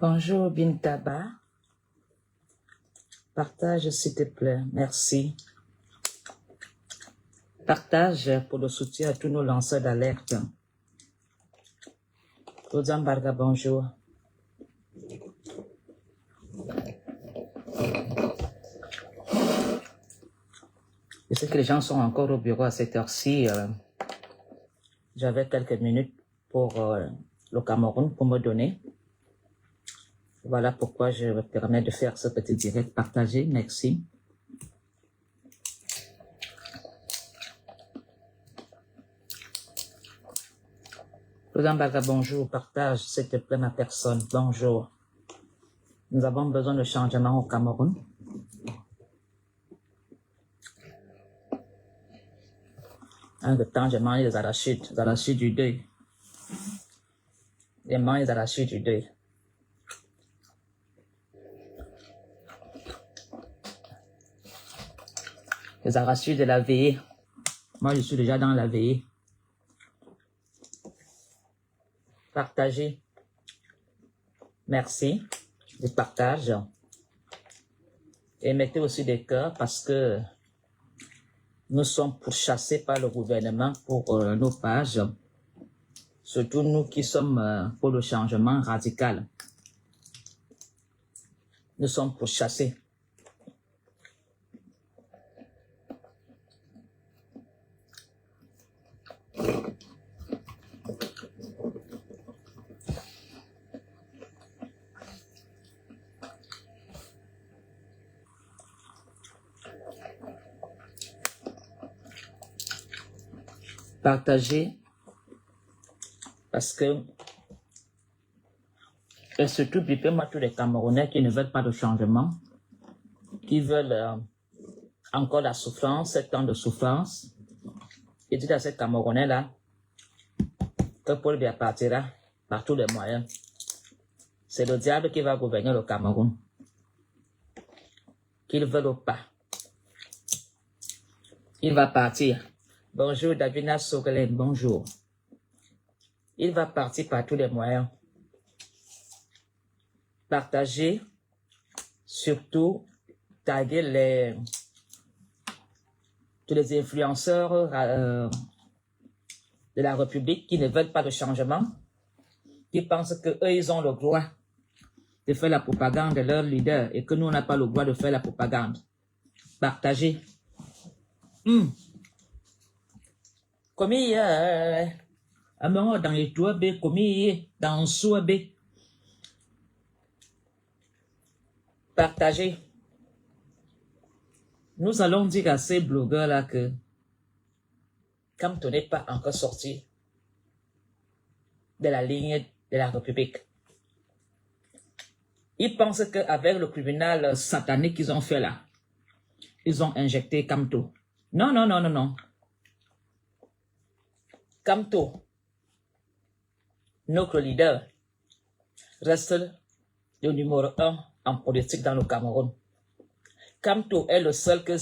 Bonjour Bintaba. Partage s'il te plaît. Merci. Partage pour le soutien à tous nos lanceurs d'alerte. Claudian Barga, bonjour. Je sais que les gens sont encore au bureau à cette heure-ci. J'avais quelques minutes pour le Cameroun pour me donner. Voilà pourquoi je me permets de faire ce petit direct partagé. Merci. Claudian Barga, bonjour. Partage s'il te plaît ma personne. Bonjour. Nous avons besoin de changement au Cameroun. Un de temps, j'ai mangé des arachides du deuil. J'ai mangé des arachides du deuil. Les arachides de la veillée. Moi, je suis déjà dans la veillée. Partagez. Merci du partage. Et mettez aussi des cœurs parce que nous sommes pourchassés par le gouvernement pour nos pages. Surtout nous qui sommes pour le changement radical. Nous sommes pourchassés. Partagez parce que et surtout bipez-moi tous les Camerounais qui ne veulent pas de changement, qui veulent encore la souffrance, 7 ans de souffrance. Et dites à ces Camerounais-là que Paul Biya partira par tous les moyens. C'est le diable qui va gouverner le Cameroun. Qu'ils veulent ou pas. Il va partir. Bonjour Davina Sogelen, bonjour. Il va partir par tous les moyens. Partagez, surtout, taguer tous les influenceurs de la République qui ne veulent pas de changement, qui pensent qu'eux, ils ont le droit de faire la propagande de leur leader et que nous, on n'a pas le droit de faire la propagande. Partagez. Comme il y a un moment dans les toits, comme il y a dans le soin, partagez. Nous allons dire à ces blogueurs-là que comme tu n'es pas encore sorti de la ligne de la République, ils pensent qu'avec le tribunal satanique qu'ils ont fait là, ils ont injecté Kamto. Non, non, non, non, non. Kamto, notre leader, reste le numéro 1 en politique dans le Cameroun. Kamto est le seul que,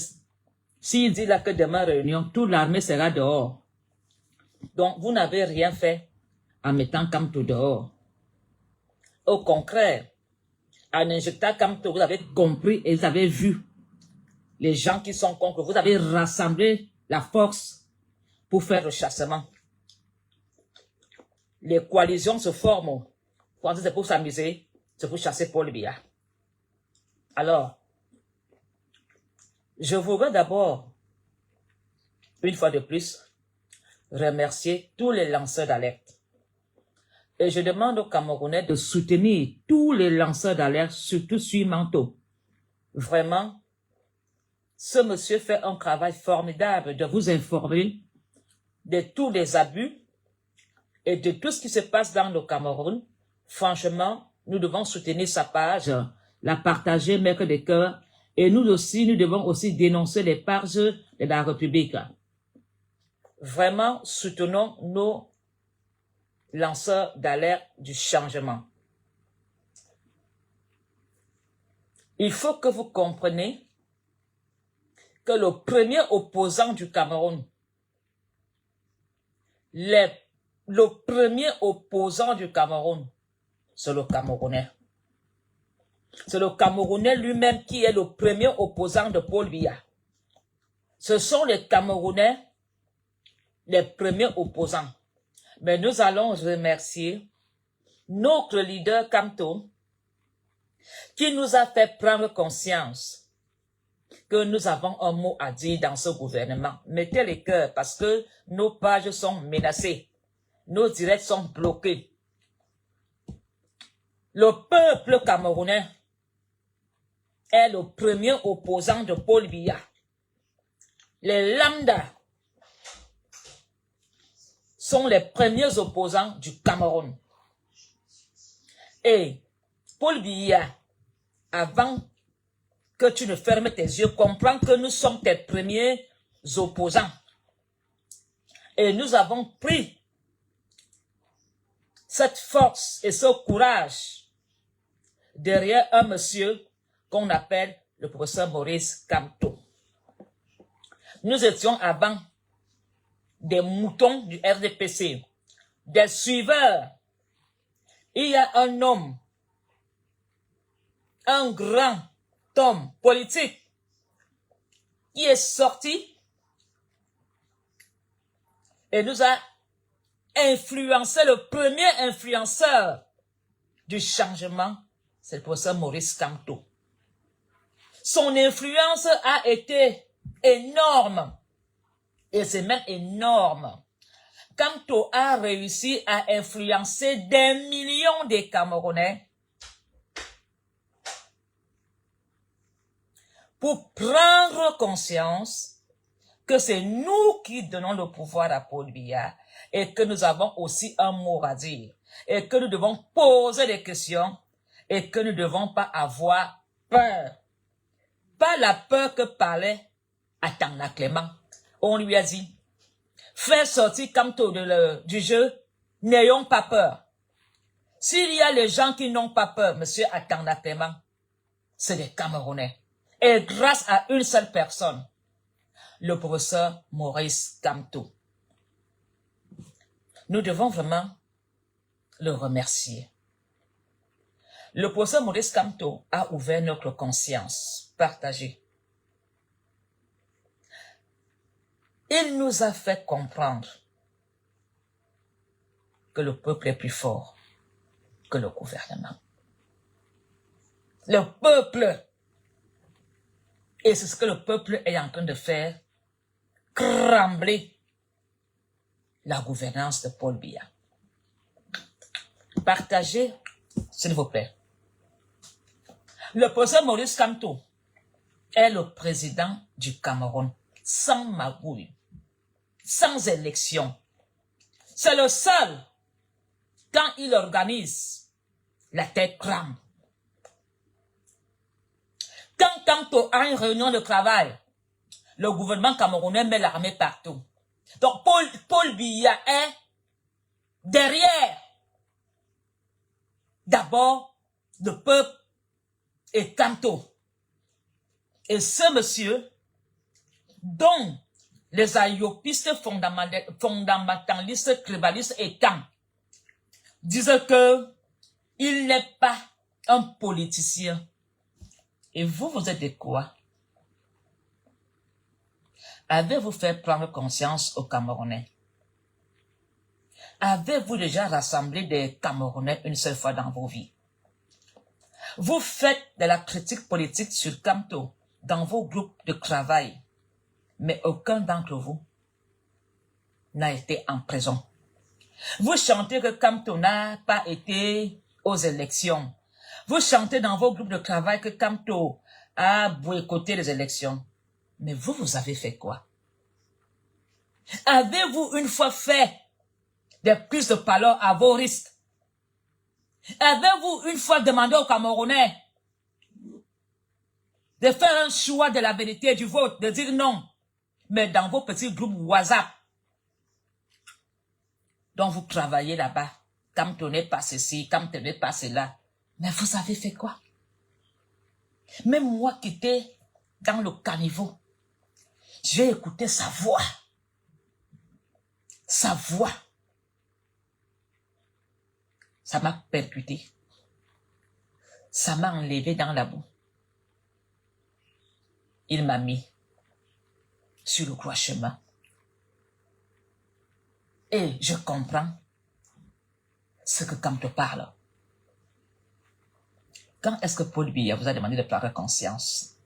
s'il dit là que demain réunion, toute l'armée sera dehors. Donc, vous n'avez rien fait en mettant Kamto dehors. Au contraire, en injectant Kamto, vous avez compris et vous avez vu les gens qui sont contre. Vous avez rassemblé la force pour faire le chassement. Les coalitions se forment. Quand c'est pour s'amuser, c'est pour chasser Paul Biya. Alors, je voudrais d'abord, une fois de plus, remercier tous les lanceurs d'alerte. Et je demande aux Camerounais de soutenir tous les lanceurs d'alerte, surtout sur Manteau. Vraiment, ce monsieur fait un travail formidable de vous informer de tous les abus et de tout ce qui se passe dans le Cameroun. Franchement, nous devons soutenir sa page, la partager, mettre des cœurs. Et nous aussi, nous devons aussi dénoncer les pages de la République. Vraiment, soutenons nos lanceurs d'alerte du changement. Il faut que vous compreniez que le premier opposant du Cameroun, le premier opposant du Cameroun, c'est le Camerounais. C'est le Camerounais lui-même qui est le premier opposant de Paul Biya. Ce sont les Camerounais les premiers opposants. Mais nous allons remercier notre leader Kamto qui nous a fait prendre conscience que nous avons un mot à dire dans ce gouvernement. Mettez les cœurs parce que nos pages sont menacées. Nos directs sont bloqués. Le peuple camerounais est le premier opposant de Paul Biya. Les lambda sont les premiers opposants du Cameroun. Et Paul Biya, avant que tu ne fermes tes yeux, comprends que nous sommes tes premiers opposants. Et nous avons pris cette force et ce courage derrière un monsieur qu'on appelle le professeur Maurice Kamto. Nous étions avant des moutons du RDPC, des suiveurs. Il y a un homme, un grand homme politique qui est sorti et nous a influencé, le premier influenceur du changement, c'est le professeur Maurice Kamto. Son influence a été énorme. Et c'est même énorme. Kamto a réussi à influencer des millions de Camerounais pour prendre conscience que c'est nous qui donnons le pouvoir à Paul Biya et que nous avons aussi un mot à dire et que nous devons poser des questions et que nous ne devons pas avoir peur. Pas la peur que parlait Atangna Clément. On lui a dit, fais sortir Kamto du jeu, n'ayons pas peur. S'il y a les gens qui n'ont pas peur, monsieur Atangna Clément, c'est les Camerounais. Et grâce à une seule personne, le professeur Maurice Kamto. Nous devons vraiment le remercier. Le professeur Maurice Kamto a ouvert notre conscience partagée. Il nous a fait comprendre que le peuple est plus fort que le gouvernement. Le peuple, et c'est ce que le peuple est en train de faire, crumbler la gouvernance de Paul Biya. Partagez, s'il vous plaît. Le professeur Maurice Kamto est le président du Cameroun, sans magouille, sans élection. C'est le seul, quand il organise, la tête crame. Quand Kamto a une réunion de travail, le gouvernement camerounais met l'armée partout. Donc Paul Biya est derrière. D'abord, le peuple et Kamto. Et ce monsieur, dont les ayopistes fondamentalistes, tribalistes étant, disent que il n'est pas un politicien. Et vous, vous êtes de quoi? Avez-vous fait prendre conscience aux Camerounais? Avez-vous déjà rassemblé des Camerounais une seule fois dans vos vies? Vous faites de la critique politique sur Kamto dans vos groupes de travail, mais aucun d'entre vous n'a été en prison. Vous chantez que Kamto n'a pas été aux élections. Vous chantez dans vos groupes de travail que Kamto a boycotté les élections. Mais vous, vous avez fait quoi? Avez-vous une fois fait des prises de parole à vos risques? Avez-vous une fois demandé aux Camerounais de faire un choix de la vérité du vote, de dire non, mais dans vos petits groupes WhatsApp dont vous travaillez là-bas, Kamto n'est pas ceci, Kamto n'est pas cela, mais vous avez fait quoi? Même moi qui étais dans le caniveau, j'ai écouté sa voix. Sa voix. Ça m'a percuté. Ça m'a enlevé dans la boue. Il m'a mis sur le droit chemin. Et je comprends ce que Kamto parle. Quand est-ce que Paul Biya vous a demandé de prendre conscience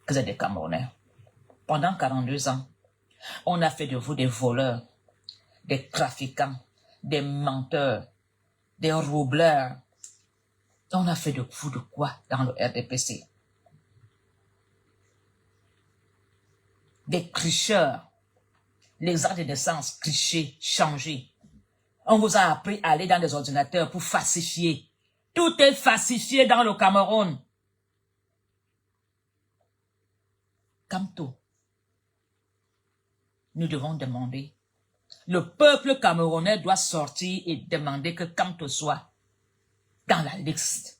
que vous êtes des Camerounais? Pendant 42 ans, on a fait de vous des voleurs, des trafiquants, des menteurs, des roubleurs. On a fait de vous de quoi dans le RDPC? Des tricheurs. Les actes de naissance, tricher, changer. On vous a appris à aller dans des ordinateurs pour falsifier. Tout est falsifié dans le Cameroun. Kamto, nous devons demander. Le peuple camerounais doit sortir et demander que Kamto soit dans la liste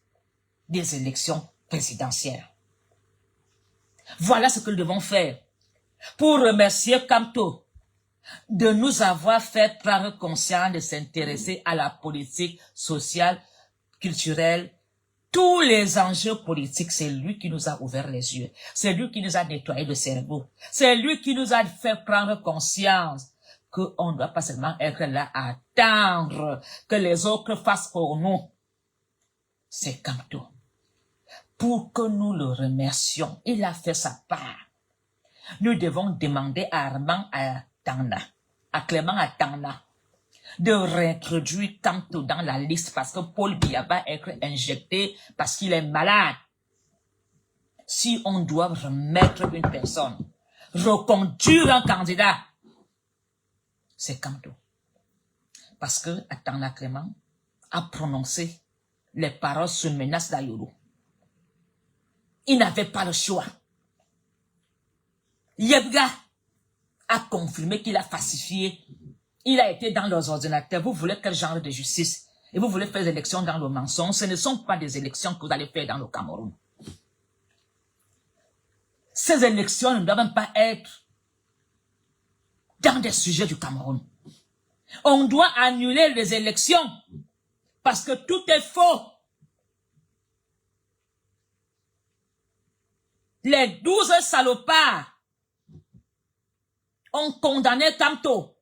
des élections présidentielles. Voilà ce que nous devons faire pour remercier Kamto de nous avoir fait prendre conscience de s'intéresser à la politique sociale, culturelle, tous les enjeux politiques. C'est lui qui nous a ouvert les yeux. C'est lui qui nous a nettoyé le cerveau. C'est lui qui nous a fait prendre conscience qu'on ne doit pas seulement être là à attendre que les autres fassent pour nous. C'est Kamto. Pour que nous le remercions, il a fait sa part. Nous devons demander à Armand Atangna, à Clément Atangna, de réintroduire Kamto dans la liste parce que Paul Biya va être injecté parce qu'il est malade. Si on doit remettre une personne, reconduire un candidat, c'est Kamto. Parce que Atangna Clément a prononcé les paroles sous menace d'Ayolo. Il n'avait pas le choix. Yebga a confirmé qu'il a falsifié. Il a été dans leurs ordinateurs. Vous voulez quel genre de justice? Et vous voulez faire des élections dans le mensonge? Ce ne sont pas des élections que vous allez faire dans le Cameroun. Ces élections ne doivent pas être dans des sujets du Cameroun. On doit annuler les élections parce que tout est faux. Les 12 salopards ont condamné Kamto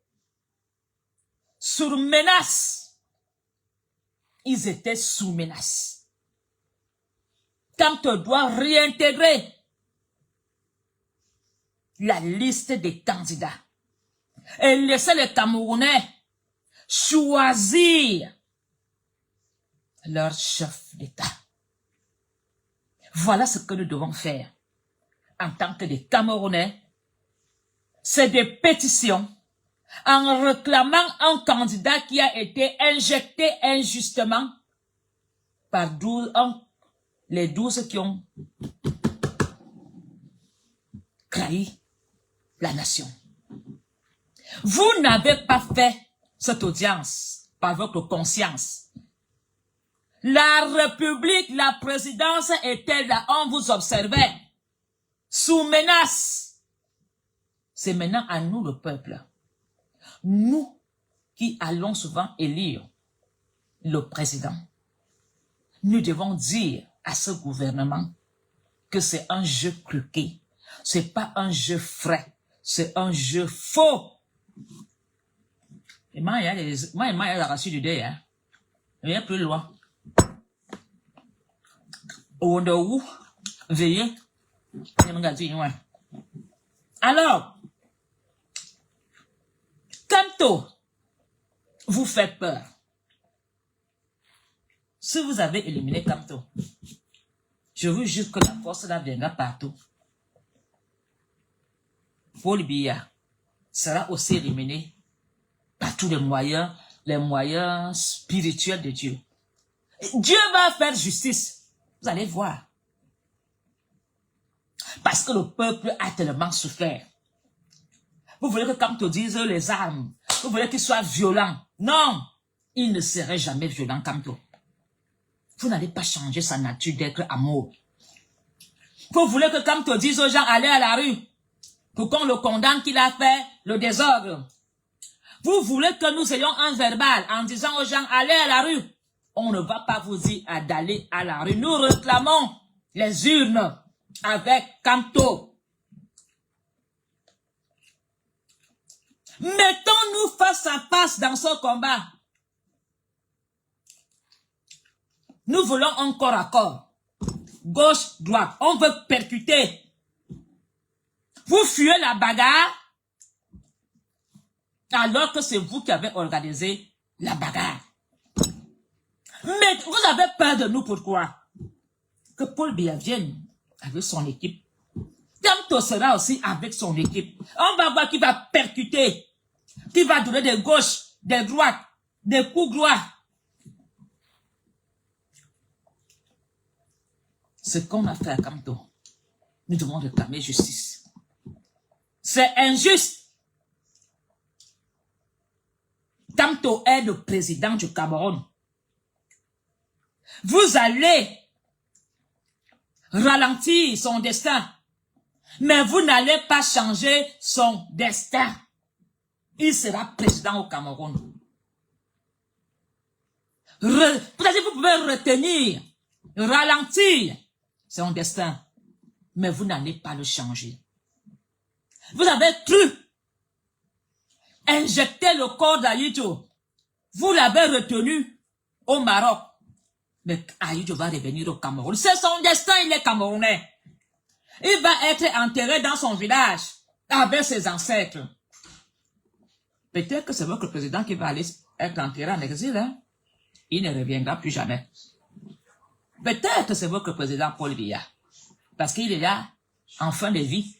sur menace. Ils étaient sous menace. Kamto doit réintégrer la liste des candidats et laisser les Camerounais choisir leur chef d'État. Voilà ce que nous devons faire en tant que des Camerounais. C'est des pétitions en réclamant un candidat qui a été injecté injustement par les 12 qui ont trahi la nation. Vous n'avez pas fait cette audience par votre conscience. La République, la présidence était là, on vous observait, sous menace. C'est maintenant à nous, le peuple. Nous qui allons souvent élire le président. Nous devons dire à ce gouvernement que c'est un jeu truqué. C'est pas un jeu frais. C'est un jeu faux. Et moi, il y a la rassure du deuil. Hein. Il y a plus loin. Au où veillez. Alors, Kamto vous fait peur. Si vous avez éliminé Kamto, je vous jure que la force là viendra partout. Paul Biya sera aussi éliminé par tous les moyens spirituels de Dieu. Dieu va faire justice. Vous allez voir. Parce que le peuple a tellement souffert. Vous voulez que Kamto dise les armes. Vous voulez qu'il soit violent. Non, il ne serait jamais violent, Kamto. Vous n'allez pas changer sa nature d'être amour. Vous voulez que Kamto dise aux gens, allez à la rue. Pour qu'on le condamne qu'il a fait le désordre. Vous voulez que nous ayons un verbal en disant aux gens, allez à la rue. on ne va pas vous dire d'aller à la rue. Nous réclamons les urnes avec Kamto. Mettons-nous face à face dans ce combat. Nous voulons un corps à corps. Gauche, droite. On veut percuter. Vous fuyez la bagarre alors que c'est vous qui avez organisé la bagarre. Mais vous avez peur de nous, pourquoi? Que Paul Biya vienne avec son équipe. Kamto sera aussi avec son équipe. On va voir qui va percuter, qui va donner des gauches, des droites, des coups droits. Ce qu'on a fait à Kamto, nous devons réclamer justice. C'est injuste. Kamto est le président du Cameroun. Vous allez ralentir son destin, mais vous n'allez pas changer son destin. Il sera président au Cameroun. Peut-être que vous pouvez retenir, ralentir son destin, mais vous n'allez pas le changer. Vous avez cru injecter le corps d'Ayidjo. Vous l'avez retenu au Maroc. Mais Ayidjo va revenir au Cameroun. C'est son destin, il est camerounais. Il va être enterré dans son village avec ses ancêtres. Peut-être que c'est votre président qui va aller être enterré en exil. Hein? Il ne reviendra plus jamais. Peut-être que c'est votre président Paul Biya. Parce qu'il est là en fin de vie.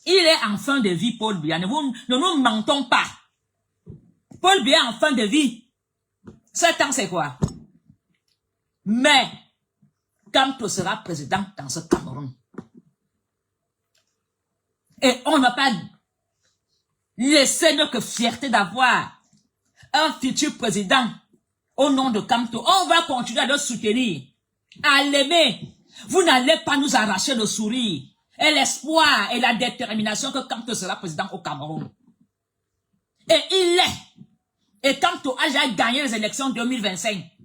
Il est en fin de vie, Paul Biya. Ne nous mentons pas. Paul Biya en fin de vie. 7 ans, c'est quoi? Mais, Kamto sera président dans ce Cameroun. Et on n'a pas laissé notre fierté d'avoir un futur président au nom de Kamto. On va continuer à le soutenir, à l'aimer. Vous n'allez pas nous arracher le sourire et l'espoir et la détermination que Kamto sera président au Cameroun. Et il l'est. Et Kamto a déjà gagné les élections 2025.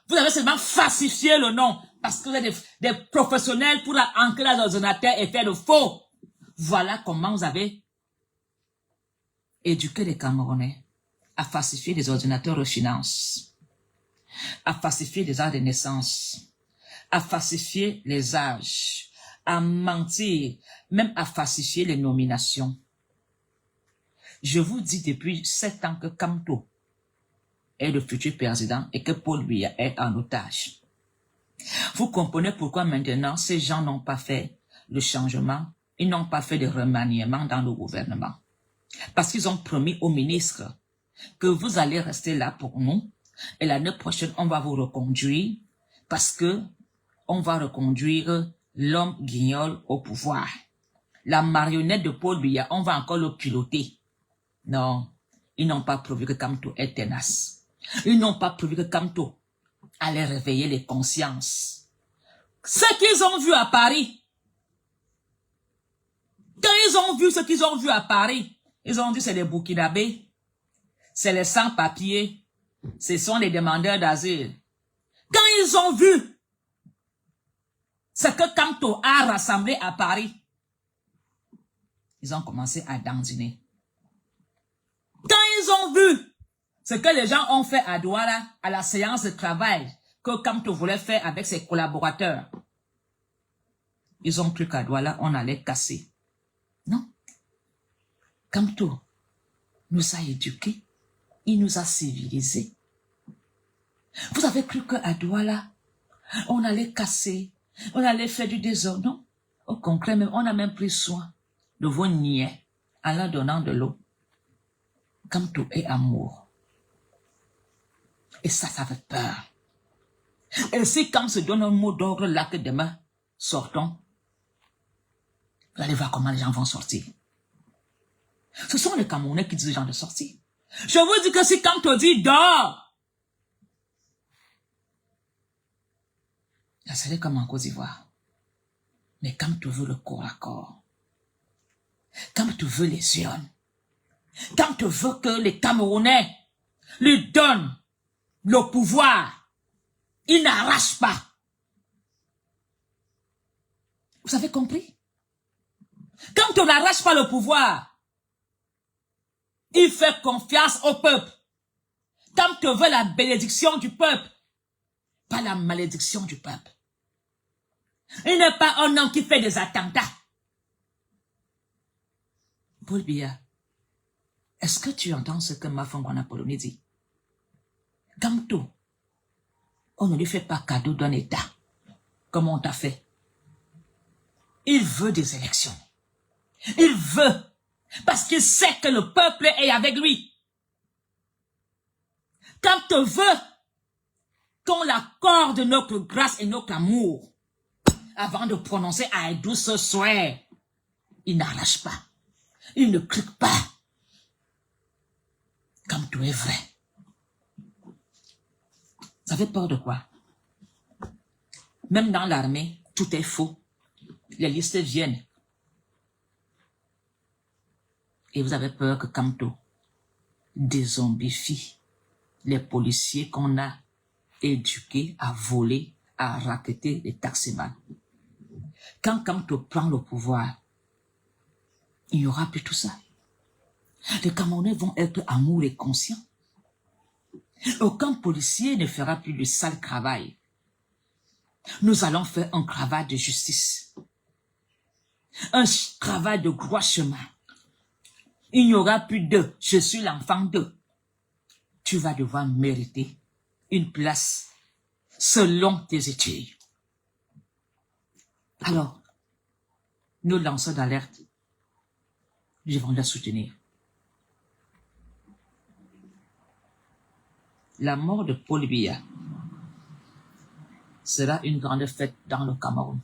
Vous avez seulement falsifié le nom parce que vous êtes des professionnels pour ancrer dans l'ordinateur et faire le faux. Voilà comment vous avez éduqué les Camerounais à falsifier des ordinateurs de finance, à falsifier des actes de naissance, à falsifier les âges, à mentir, même à falsifier les nominations. Je vous dis depuis 7 ans que Kamto est le futur président et que Paul Biya est en otage. Vous comprenez pourquoi maintenant ces gens n'ont pas fait le changement, ils n'ont pas fait de remaniement dans le gouvernement. Parce qu'ils ont promis au ministre que vous allez rester là pour nous et l'année prochaine on va vous reconduire parce que on va reconduire l'homme guignol au pouvoir. La marionnette de Paul Biya, on va encore le piloter. Non, ils n'ont pas prévu que Kamto est tenace. Ils n'ont pas prévu que Kamto allait réveiller les consciences. Ce qu'ils ont vu à Paris, quand ils ont vu ce qu'ils ont vu à Paris, ils ont dit c'est les Burkinabés, c'est les sans-papiers, ce sont les demandeurs d'asile. Quand ils ont vu ce que Kamto a rassemblé à Paris, ils ont commencé à dandiner. Quand ils ont vu ce que les gens ont fait à Douala, à la séance de travail que Kamto voulait faire avec ses collaborateurs, ils ont cru qu'à Douala, on allait casser. Non. Kamto nous a éduqués, il nous a civilisés. Vous avez cru qu'à Douala, on allait casser, on allait faire du désordre, non? Au concret, même, on a même pris soin de vos niais en leur donnant de l'eau. Kamto est amour. Et ça fait peur. Et si quand se donne un mot d'ordre là que demain, sortons, vous allez voir comment les gens vont sortir. Ce sont les Camerounais qui disent aux gens de sortir. Je vous dis que si Kamto dit dors, ça serait comme en Côte d'Ivoire. Mais Kamto veut le corps à corps. Kamto veut les urnes. Kamto veut que les Camerounais lui donnent le pouvoir Il n'arrache pas. Vous avez compris? Quand on n'arrache pas le pouvoir, il fait confiance au peuple. Quand on veut la bénédiction du peuple, pas la malédiction du peuple. Il n'est pas un homme qui fait des attentats. Paul Biya, est-ce que tu entends ce que Mafongwana Apollonie dit? Gamto, on ne lui fait pas cadeau d'un État, comme on t'a fait. Il veut des élections. Il veut, parce qu'il sait que le peuple est avec lui. Quand on veut qu'on l'accorde notre grâce et notre amour, avant de prononcer Aïdou ce soir, il n'arrache pas. Il ne clique pas. Comme tout est vrai. Vous avez peur de quoi? Même dans l'armée, tout est faux. Les listes viennent. Et vous avez peur que Kamto dézombifie les policiers qu'on a éduqués à voler, à racketter les taximans. Quand Kamto prend le pouvoir, il n'y aura plus tout ça. Les Camerounais vont être amoureux et conscients. Aucun policier ne fera plus le sale travail. Nous allons faire un travail de justice. Un travail de droit chemin. Il n'y aura plus de « je suis l'enfant de ». Tu vas devoir mériter une place selon tes études. Alors, nos lanceurs d'alerte, nous devons la soutenir. La mort de Paul Biya sera une grande fête dans le Cameroun.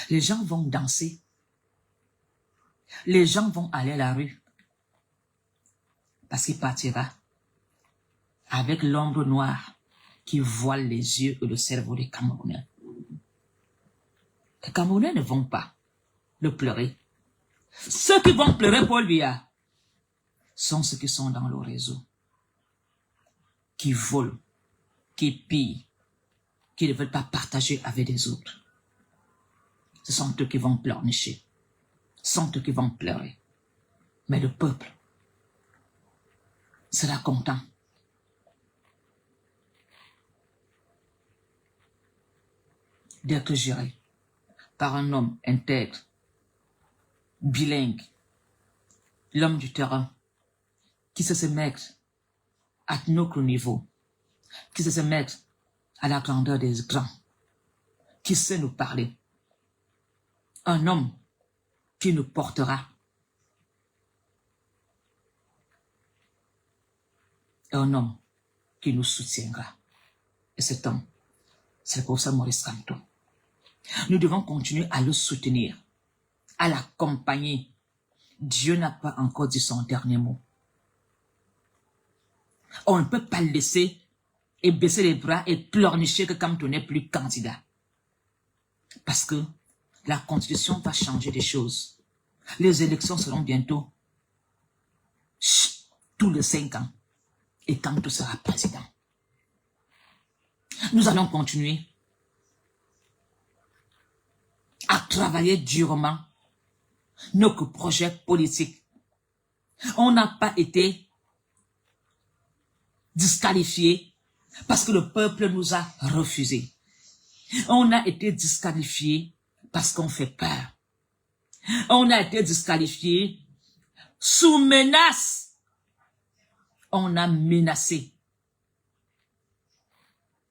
Les gens vont danser. Les gens vont aller à la rue. Parce qu'il partira avec l'ombre noire qui voile les yeux et le cerveau des Camerounais. Les Camerounais ne vont pas le pleurer. Ceux qui vont pleurer Paul Biya sont ceux qui sont dans le réseau, qui volent, qui pillent, qui ne veulent pas partager avec les autres. Ce sont eux qui vont pleurnicher. Ce sont eux qui vont pleurer. Mais le peuple sera content. D'être géré par un homme intègre, bilingue, l'homme du terrain, qui sait se mettre à notre niveau, qui sait se mettre à la grandeur des grands, qui sait nous parler. Un homme qui nous portera. Un homme qui nous soutiendra. Et cet homme, c'est le professeur Maurice Kamto. Nous devons continuer à le soutenir, à l'accompagner. Dieu n'a pas encore dit son dernier mot. On ne peut pas le laisser et baisser les bras et pleurnicher que Kamto n'est plus candidat. Parce que la Constitution va changer des choses. Les élections seront bientôt tous les 5 ans. Et Kamto sera président. Nous allons continuer à travailler durement nos projets politiques. On n'a pas été disqualifiés parce que le peuple nous a refusés. On a été disqualifiés parce qu'on fait peur. On a été disqualifiés sous menace. On a menacé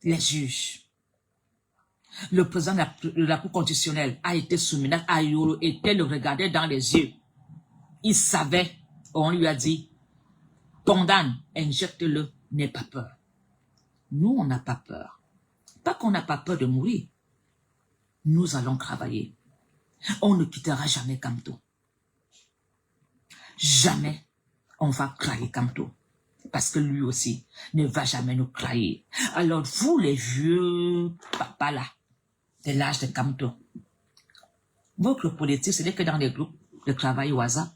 les juges. Le président de la Cour constitutionnelle a été sous menace, a été le regarder dans les yeux. Il savait, on lui a dit, condamne, injecte-le, n'aie pas peur. Nous, on n'a pas peur. Pas qu'on n'a pas peur de mourir. Nous allons travailler. On ne quittera jamais Kamto. Jamais on va trahir Kamto. Parce que lui aussi ne va jamais nous trahir. Alors vous les vieux papas là, de l'âge de Kamto, votre politique, ce n'est que dans les groupes de travail au hasard.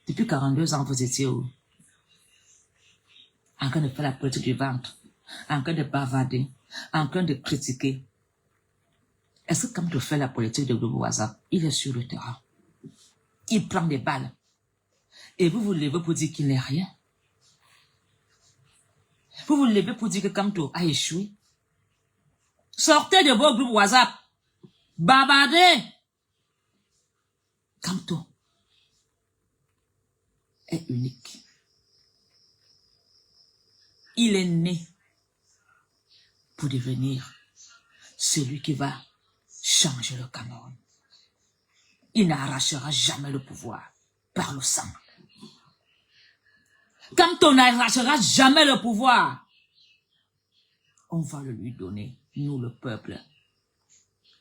Depuis 42 ans, vous étiez où? en train de faire la politique du ventre, en train de bavarder, en train de critiquer. Est-ce que quand tu fais la politique de groupe WhatsApp, il est sur le terrain, il prend des balles, et vous vous levez pour dire qu'il n'est rien? Vous vous levez pour dire que Kamto a échoué? Sortez de vos groupes WhatsApp, bavardez. Kamto est unique. Il est né pour devenir celui qui va changer le Cameroun. Il n'arrachera jamais le pouvoir par le sang. Quand on n'arrachera jamais le pouvoir, on va le lui donner, nous le peuple.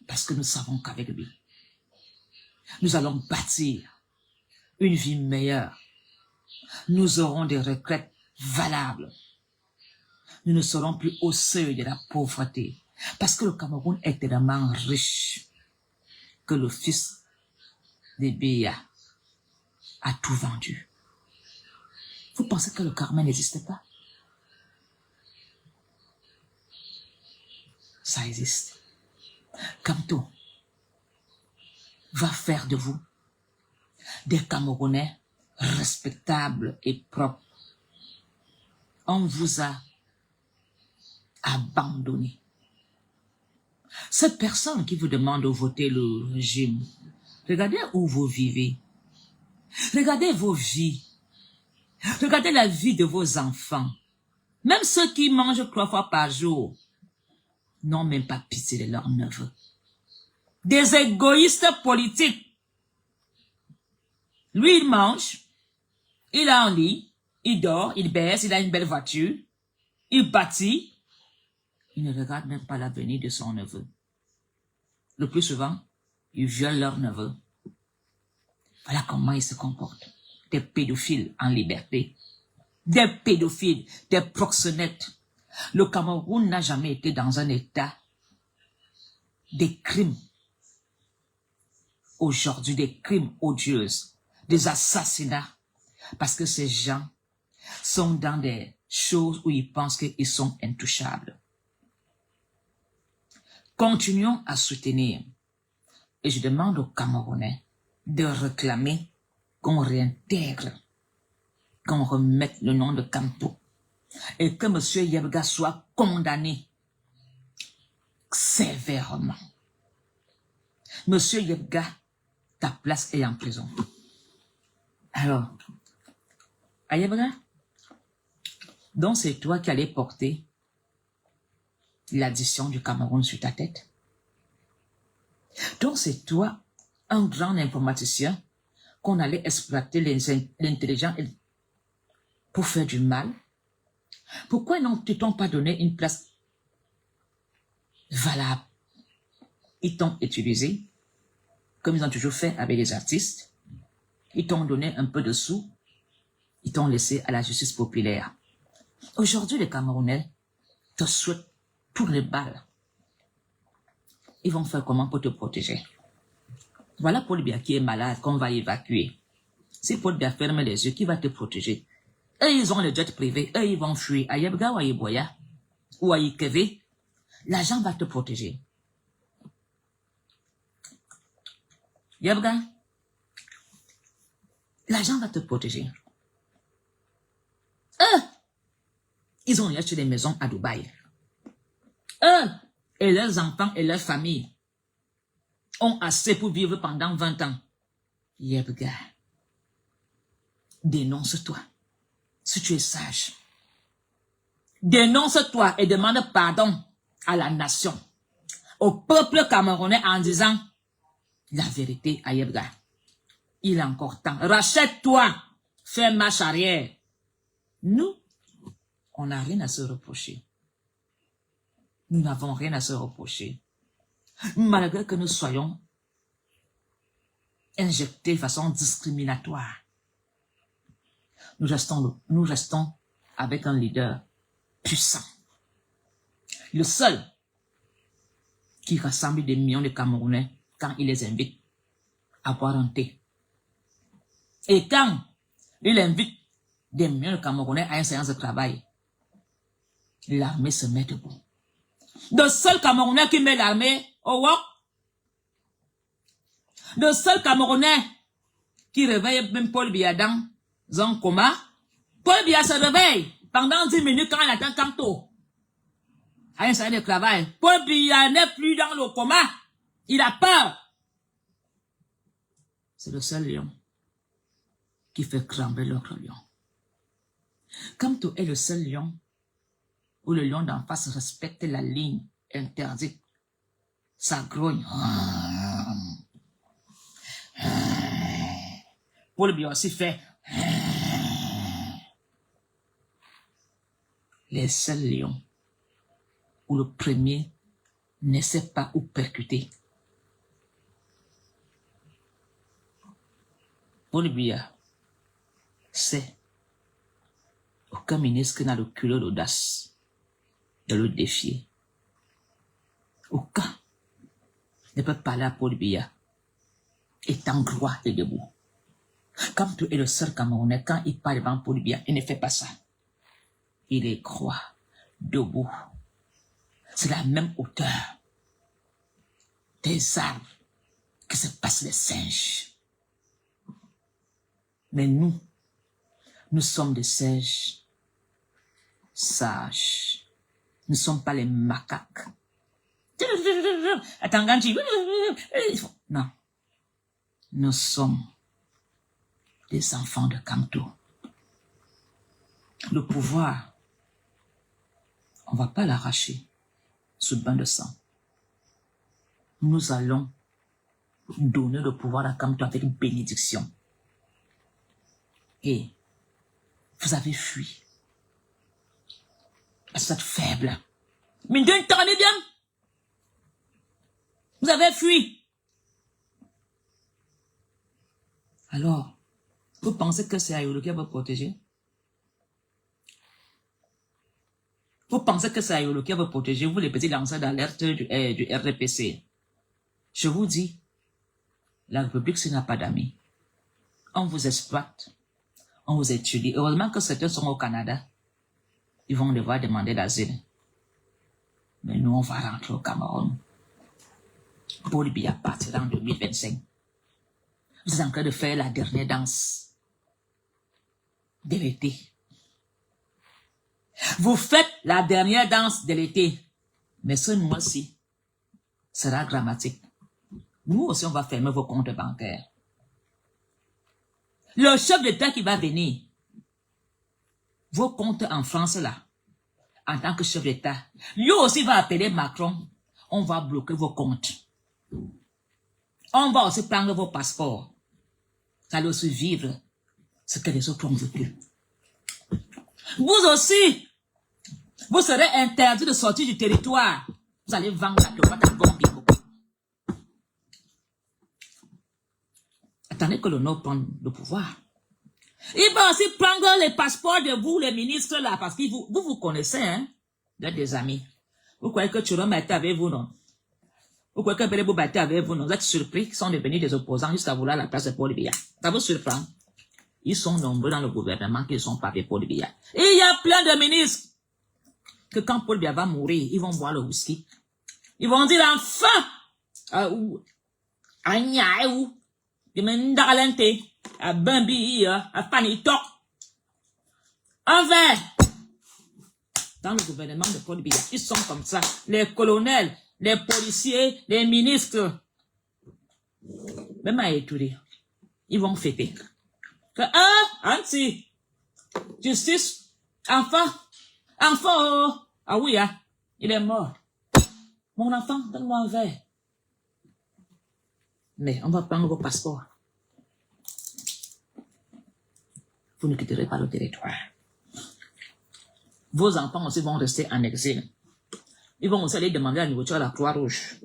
Parce que nous savons qu'avec lui, nous allons bâtir une vie meilleure. Nous aurons des retraites valables. Nous ne serons plus au seuil de la pauvreté. Parce que le Cameroun est tellement riche que le fils de Béa a tout vendu. Vous pensez que le karma n'existe pas? Ça existe. Kamto va faire de vous des Camerounais respectables et propres. On vous a abandonné. Cette personne qui vous demande de voter le régime, regardez où vous vivez. Regardez vos vies. Regardez la vie de vos enfants. Même ceux qui mangent 3 fois par jour n'ont même pas pitié de leurs neveux. Des égoïstes politiques. Lui, il mange, il a un lit, il dort, il baisse, il a une belle voiture, il bâtit. Il ne regarde même pas l'avenir de son neveu. Le plus souvent, ils violent leur neveu. Voilà comment ils se comportent. Des pédophiles en liberté. Des pédophiles, des proxénètes. Le Cameroun n'a jamais été dans un état des crimes. Aujourd'hui, des crimes odieux, des assassinats. Parce que ces gens sont dans des choses où ils pensent qu'ils sont intouchables. Continuons à soutenir. Et je demande aux Camerounais de réclamer qu'on réintègre, qu'on remette le nom de Kamto. Et que M. Yebga soit condamné sévèrement. M. Yebga, ta place est en prison. Alors, à Yebga, donc c'est toi qui allais porter l'addition du Cameroun sur ta tête. Donc c'est toi, un grand informaticien, qu'on allait exploiter l'intelligence pour faire du mal. Pourquoi ne t'ont pas donné une place valable? Ils t'ont utilisé, comme ils ont toujours fait avec les artistes. Ils t'ont donné un peu de sous. Ils t'ont laissé à la justice populaire. Aujourd'hui, les Camerounais te souhaitent pour les balles. Ils vont faire comment pour te protéger? Voilà Paul Biya qui est malade, qu'on va évacuer. Si Paul Biya ferme les yeux, qui va te protéger? Eux, ils ont le jet privé. Eux, ils vont fuir à Yebga ou à Yeboya ou à Ikeve. L'argent va te protéger. Yebga, l'argent va te protéger. Eux, ils ont acheté des maisons à Dubaï. Eux et leurs enfants et leurs familles ont assez pour vivre pendant 20 ans. Yebga, dénonce-toi. Si tu es sage, dénonce-toi et demande pardon à la nation, au peuple camerounais en disant la vérité à Yebga. Il a encore temps. Rachète-toi. Fais marche arrière. Nous, on n'a rien à se reprocher. Nous n'avons rien à se reprocher. Malgré que nous soyons injectés de façon discriminatoire. Nous restons avec un leader puissant. Le seul qui rassemble des millions de Camerounais quand il les invite à boire un thé. Et quand il invite des millions de Camerounais à une séance de travail, l'armée se met debout. Le seul Camerounais qui met l'armée au wok. Le seul Camerounais qui réveille même Paul Biya dans un coma. Paul Biya se réveille pendant 10 minutes quand il attend Kanto. À un salaire de travail. Paul Biya n'est plus dans le coma. Il a peur. C'est le seul lion qui fait trembler l'autre lion. Kanto est le seul lion où le lion d'en face respecte la ligne interdite. Ça grogne. Paul Biya aussi fait. Les seuls lions où le premier ne sait pas où percuter. Paul Biya sait aucun ministre n'a le culot d'audace de le défier. Aucun ne peut parler à Paul Biya étant droit et debout. Comme tu es le seul Camerounais, quand il parle devant Paul Biya, il ne fait pas ça. Il est droit, debout. C'est la même hauteur des arbres que se passent les singes. Mais nous sommes des singes sages. Nous ne sommes pas les macaques. Attends, Ganji. Non. Nous sommes des enfants de Kanto. Le pouvoir, on ne va pas l'arracher sous bain de sang. Nous allons donner le pouvoir à Kanto avec bénédiction. Et vous avez fui. Vous êtes faible. Mais d'un temps, bien. Vous avez fui. Alors, vous pensez que c'est Ayolo qui va vous protéger? Vous pensez que c'est Ayolo qui va vous protéger, vous les petits lanceurs d'alerte du RDPC? Je vous dis, la République, ce n'a pas d'amis. On vous exploite. On vous étudie. Heureusement que certains sont au Canada. Ils vont devoir demander d'asile. Mais nous, on va rentrer au Cameroun. Paul Biya partira en 2025. Vous êtes en train de faire la dernière danse de l'été. Vous faites la dernière danse de l'été. Mais ce mois-ci sera dramatique. Nous aussi, on va fermer vos comptes bancaires. Le chef d'État qui va venir, vos comptes en France là, en tant que chef d'État, lui aussi va appeler Macron, on va bloquer vos comptes. On va aussi prendre vos passeports. Vous allez aussi vivre ce que les autres ont vécu. Vous aussi, vous serez interdit de sortir du territoire. Vous allez vendre la tomate à bon bibo. Attendez que le Nord prenne le pouvoir. Il va aussi prendre les passeports de vous, les ministres là, parce que vous connaissez, hein. Vous êtes des amis. Vous croyez que Chiroma était avec vous, non? Vous croyez que Belébou était avec vous, non? Vous êtes surpris qu'ils sont devenus des opposants jusqu'à vouloir la place de Paul Biya. Ça vous surprend? Ils sont nombreux dans le gouvernement qui ne sont pas avec Paul Biya. Et il y a plein de ministres que quand Paul Biya va mourir, ils vont boire le whisky. Ils vont dire enfin, Agnaou, Demendalente, à Bambi, à Panitok. Un verre. Dans le gouvernement de Paul Biya, ils sont comme ça. Les colonels, les policiers, les ministres. Même à Etouré, ils vont fêter. Anti, justice, enfant, oh, ah oui, hein, il est mort. Mon enfant, donne-moi un verre. Mais on va prendre vos passeports. Vous ne quitterez pas le territoire. Vos enfants aussi vont rester en exil. Ils vont aussi aller demander la nourriture à la Croix-Rouge,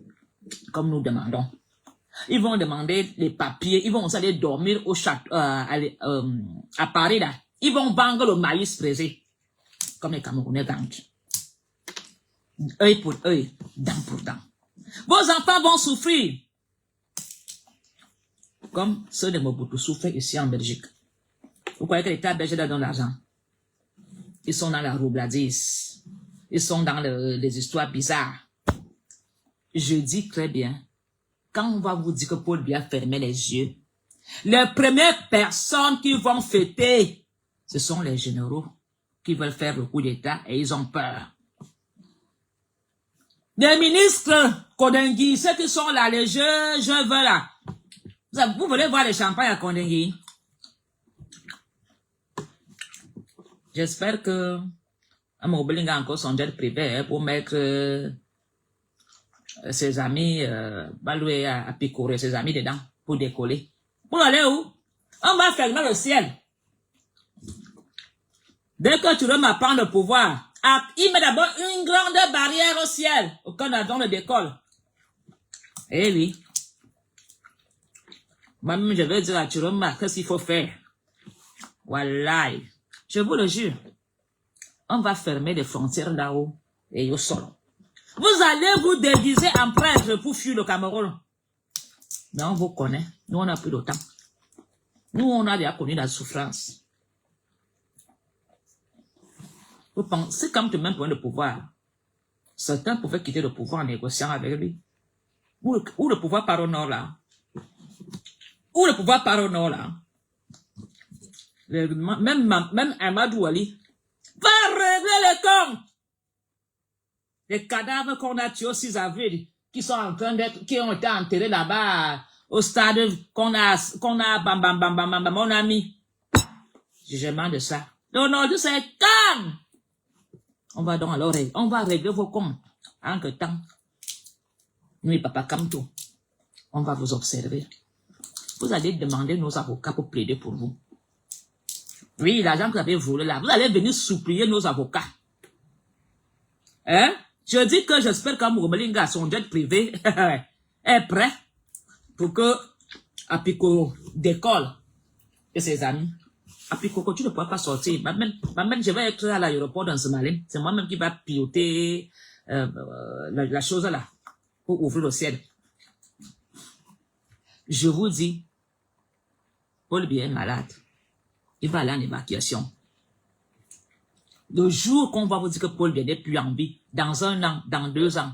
comme nous demandons. Ils vont demander les papiers, ils vont aussi aller dormir au château, à Paris là. Ils vont vendre le maïs pressé, comme les Camerounais vendent. Œil pour œil, dent pour dent. Vos enfants vont souffrir, comme ceux de Mobutu souffrent ici en Belgique. Vous croyez que l'État belge leur donne l'argent? Ils sont dans la roubladise. Ils sont dans les histoires bizarres. Je dis très bien, quand on va vous dire que Paul Biya fermait les yeux, les premières personnes qui vont fêter, ce sont les généraux qui veulent faire le coup d'État et ils ont peur. Les ministres, Kondengui, ceux qui sont là, les je veux là. Vous voulez voir les champagnes à Kondengui? J'espère que Amobelinga a encore son jet privé pour mettre ses amis, Baloué à picorer ses amis dedans pour décoller. Pour aller où? On va fermer le ciel. Dès que tu veux m'apprendre le pouvoir, il met d'abord une grande barrière au ciel, au Canada ne décolle. Eh oui. Moi-même, je vais dire à Chiroma qu'est-ce qu'il faut faire. Voilà. Je vous le jure. On va fermer les frontières là-haut et au sol. Vous allez vous déguiser en prêtre pour fuir le Cameroun. Mais on vous connaît. Nous, on n'a plus de temps. Nous, on a déjà connu la souffrance. Vous pensez quand tu même prends le pouvoir, certains pouvaient quitter le pouvoir en négociant avec lui. Où le pouvoir part au nord là? Où le pouvoir part au nord là? Même Amadou Ali va régler les comptes. Les cadavres qu'on a tués au 6 avril, qui sont en train d'être, qui ont été enterrés là-bas, au stade qu'on a, mon ami. Jugement de ça. Non, non, c'est calme. On va donc alors, on va régler vos comptes. En que temps, nous, papa Kamto, on va vous observer. Vous allez demander nos avocats pour plaider pour vous. Oui, l'argent que vous avez volé là, vous allez venir supplier nos avocats. Hein? Je dis que j'espère qu'Amobelinga, son jet privé, est prêt pour que Apiko décolle et ses amis. Apiko, tu ne pourras pas sortir. Même, je vais être à l'aéroport dans ce malin. C'est moi-même qui va piloter la chose là pour ouvrir le ciel. Je vous dis, Paul Biya est malade. Il va aller en évacuation. Le jour qu'on va vous dire que Paul Biya n'est plus en vie, dans 1 an, dans 2 ans,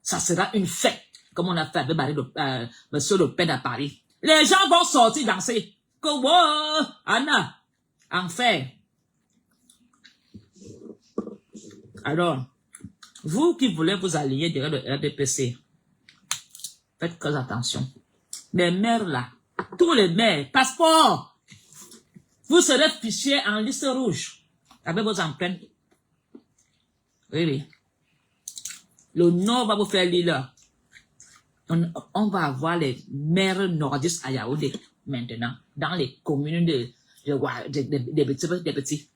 ça sera une fête, comme on a fait avec Monsieur Le Pen à Paris. Les gens vont sortir danser. Comme, oh, Anna, enfin. Alors, vous qui voulez vous allier derrière le RDPC, faites très attention. Les maires là, tous les maires, passeport, vous serez fichés en liste rouge avec vos empreintes. Oui, oui. Le Nord va vous faire l'île. On va avoir les maires nordistes à Yaoundé maintenant, dans les communes des petits.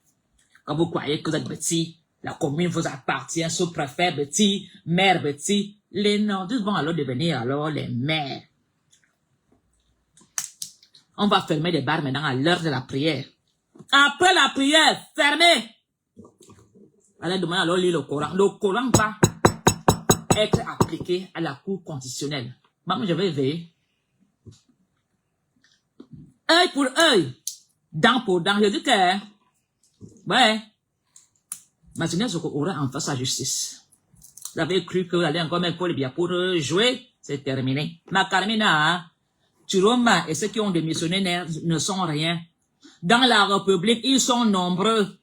Quand vous croyez que vous êtes petit, la commune vous appartient, sous-préfet petit, maire petit, les nordistes vont alors devenir alors les maires. On va fermer les bars maintenant à l'heure de la prière. Après la prière, fermez. Allez demander alors lire le Coran. Le Coran va être appliqué à la Cour constitutionnelle. Maman, je vais veiller. Œil pour œil, dent pour dent. Je dis que, ouais, Martinez aura en face à justice. Vous avez cru que vous allez encore mettre Paul Biya pour jouer, c'est terminé. Ma Carmina, Chiroma et ceux qui ont démissionné ne sont rien. Dans la République, ils sont nombreux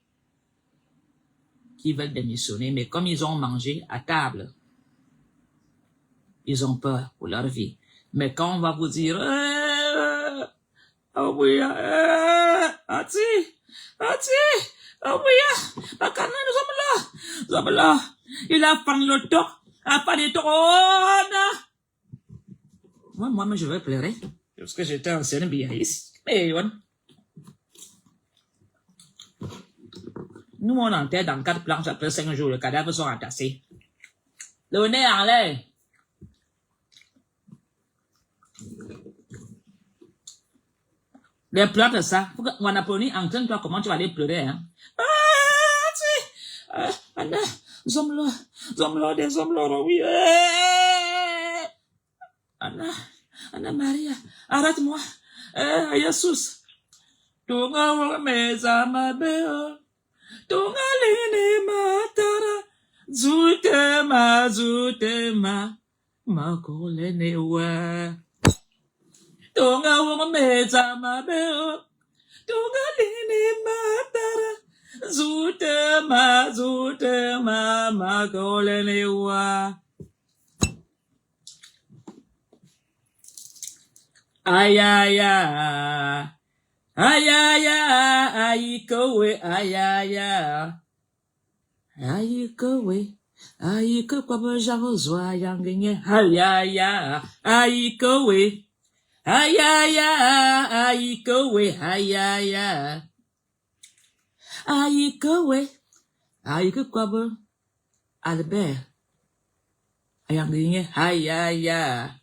qui veulent démissionner, mais comme ils ont mangé à table, ils ont peur pour leur vie. Mais quand on va vous dire, oh oui, Ati, oh oui, nous sommes là, il a fait le toc, a pas de trône. Moi, je vais pleurer, parce que j'étais ancien biaïste. Mais, nous, on enterre dans 4 planches après 5 jours, les cadavres sont entassés. Le nez en l'air. Les pleurs de ça. Mon Apollonie, entraîne-toi comment tu vas aller pleurer, hein. Anna, Zomlo, des Zomlo, oui. Anna Maria, arrête-moi. Jesus. Tunga wa meza mabeo. Tunga lini matara. zutema, makolene wa. Tonga wong meza mabeo, tonga lini matara. Zutema, makolene wa. Ayaya, ayikowe, ayaya. Ayikowe, ayiko kwa bojavo zwa yangenye. Ayaya, ayikowe. Ayaya, ayikowe, ayaya. Ayikowe, ayiko kwa bo. Albert, ayangenye. Ayaya.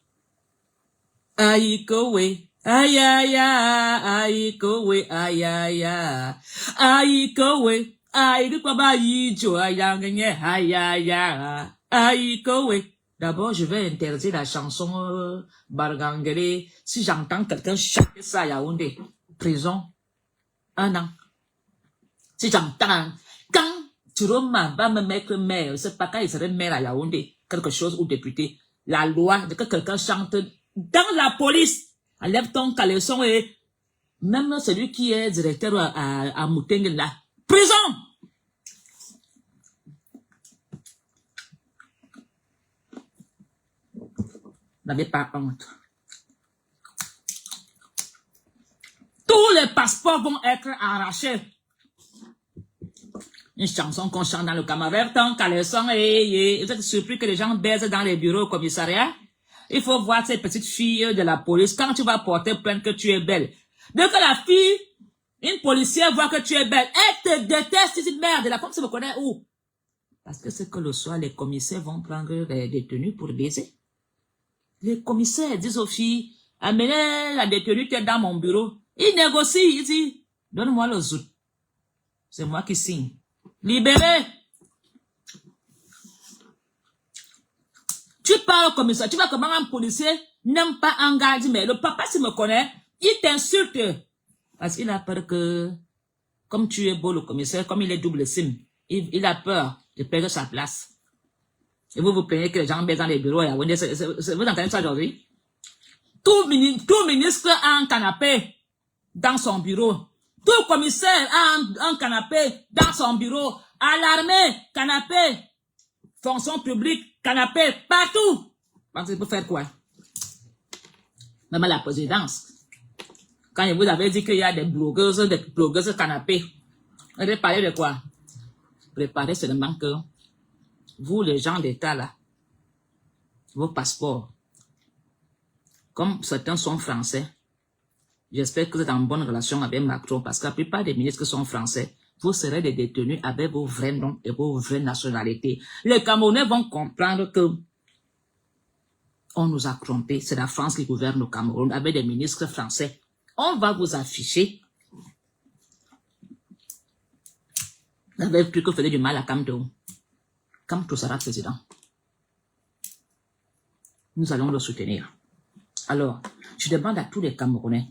Ayikowe, ayaya, ayikowe, ayaya. Ayikowe, ayiko kwa ba yijo, ayangenye. Ayaya. Ayikowe. D'abord, je vais interdire la chanson Bargangere. Si j'entends quelqu'un chanter ça à Yaoundé, prison, 1 an. Si j'entends, quand Turoma va me mettre maire, c'est pas quand il serait maire à Yaoundé, quelque chose, ou député, la loi de que quelqu'un chante dans la police, enlève ton caleçon et même celui qui est directeur à Mouteng là, prison! N'avez pas honte. Tous les passeports vont être arrachés. Une chanson qu'on chante dans le camarade, ton caleçon et vous êtes surpris que les gens baisent dans les bureaux au commissariat? Il faut voir ces petites filles de la police. Quand tu vas porter plainte que tu es belle. Dès que la fille, une policière voit que tu es belle, elle te déteste, cette merde. La femme se me connaît où? Parce que c'est que le soir, les commissaires vont prendre les détenus pour baiser. Les commissaires disent aux filles, amenez la détenue qui est dans mon bureau. Ils négocient, ils disent, donne-moi le zout. C'est moi qui signe. Libéré. Tu parles au commissaire, tu vois comment un policier n'aime pas engager, mais le papa s'il me connaît, il t'insulte. Parce qu'il a peur que, comme tu es beau le commissaire, comme il est double sim, il a peur de perdre sa place. Et vous vous plaignez que les gens baissent dans les bureaux. Vous entendez ça aujourd'hui? Tout ministre a un canapé dans son bureau. Tout commissaire a un canapé dans son bureau. À l'armée, canapé. Fonction publique, canapé, partout. Parce que vous faire quoi? Même à la présidence. Quand vous avez dit qu'il y a des blogueuses canapé, vous avez parlé de quoi? Préparez seulement que vous, les gens d'État, là, vos passeports, comme certains sont français, j'espère que vous êtes en bonne relation avec Macron, parce que la plupart des ministres sont français, vous serez des détenus avec vos vrais noms et vos vraies nationalités. Les Camerounais vont comprendre que on nous a trompés. C'est la France qui gouverne le Cameroun avec des ministres français. On va vous afficher. Vous avez plus que faire du mal à Kamto. Kamto sera président. Nous allons le soutenir. Alors, je demande à tous les Camerounais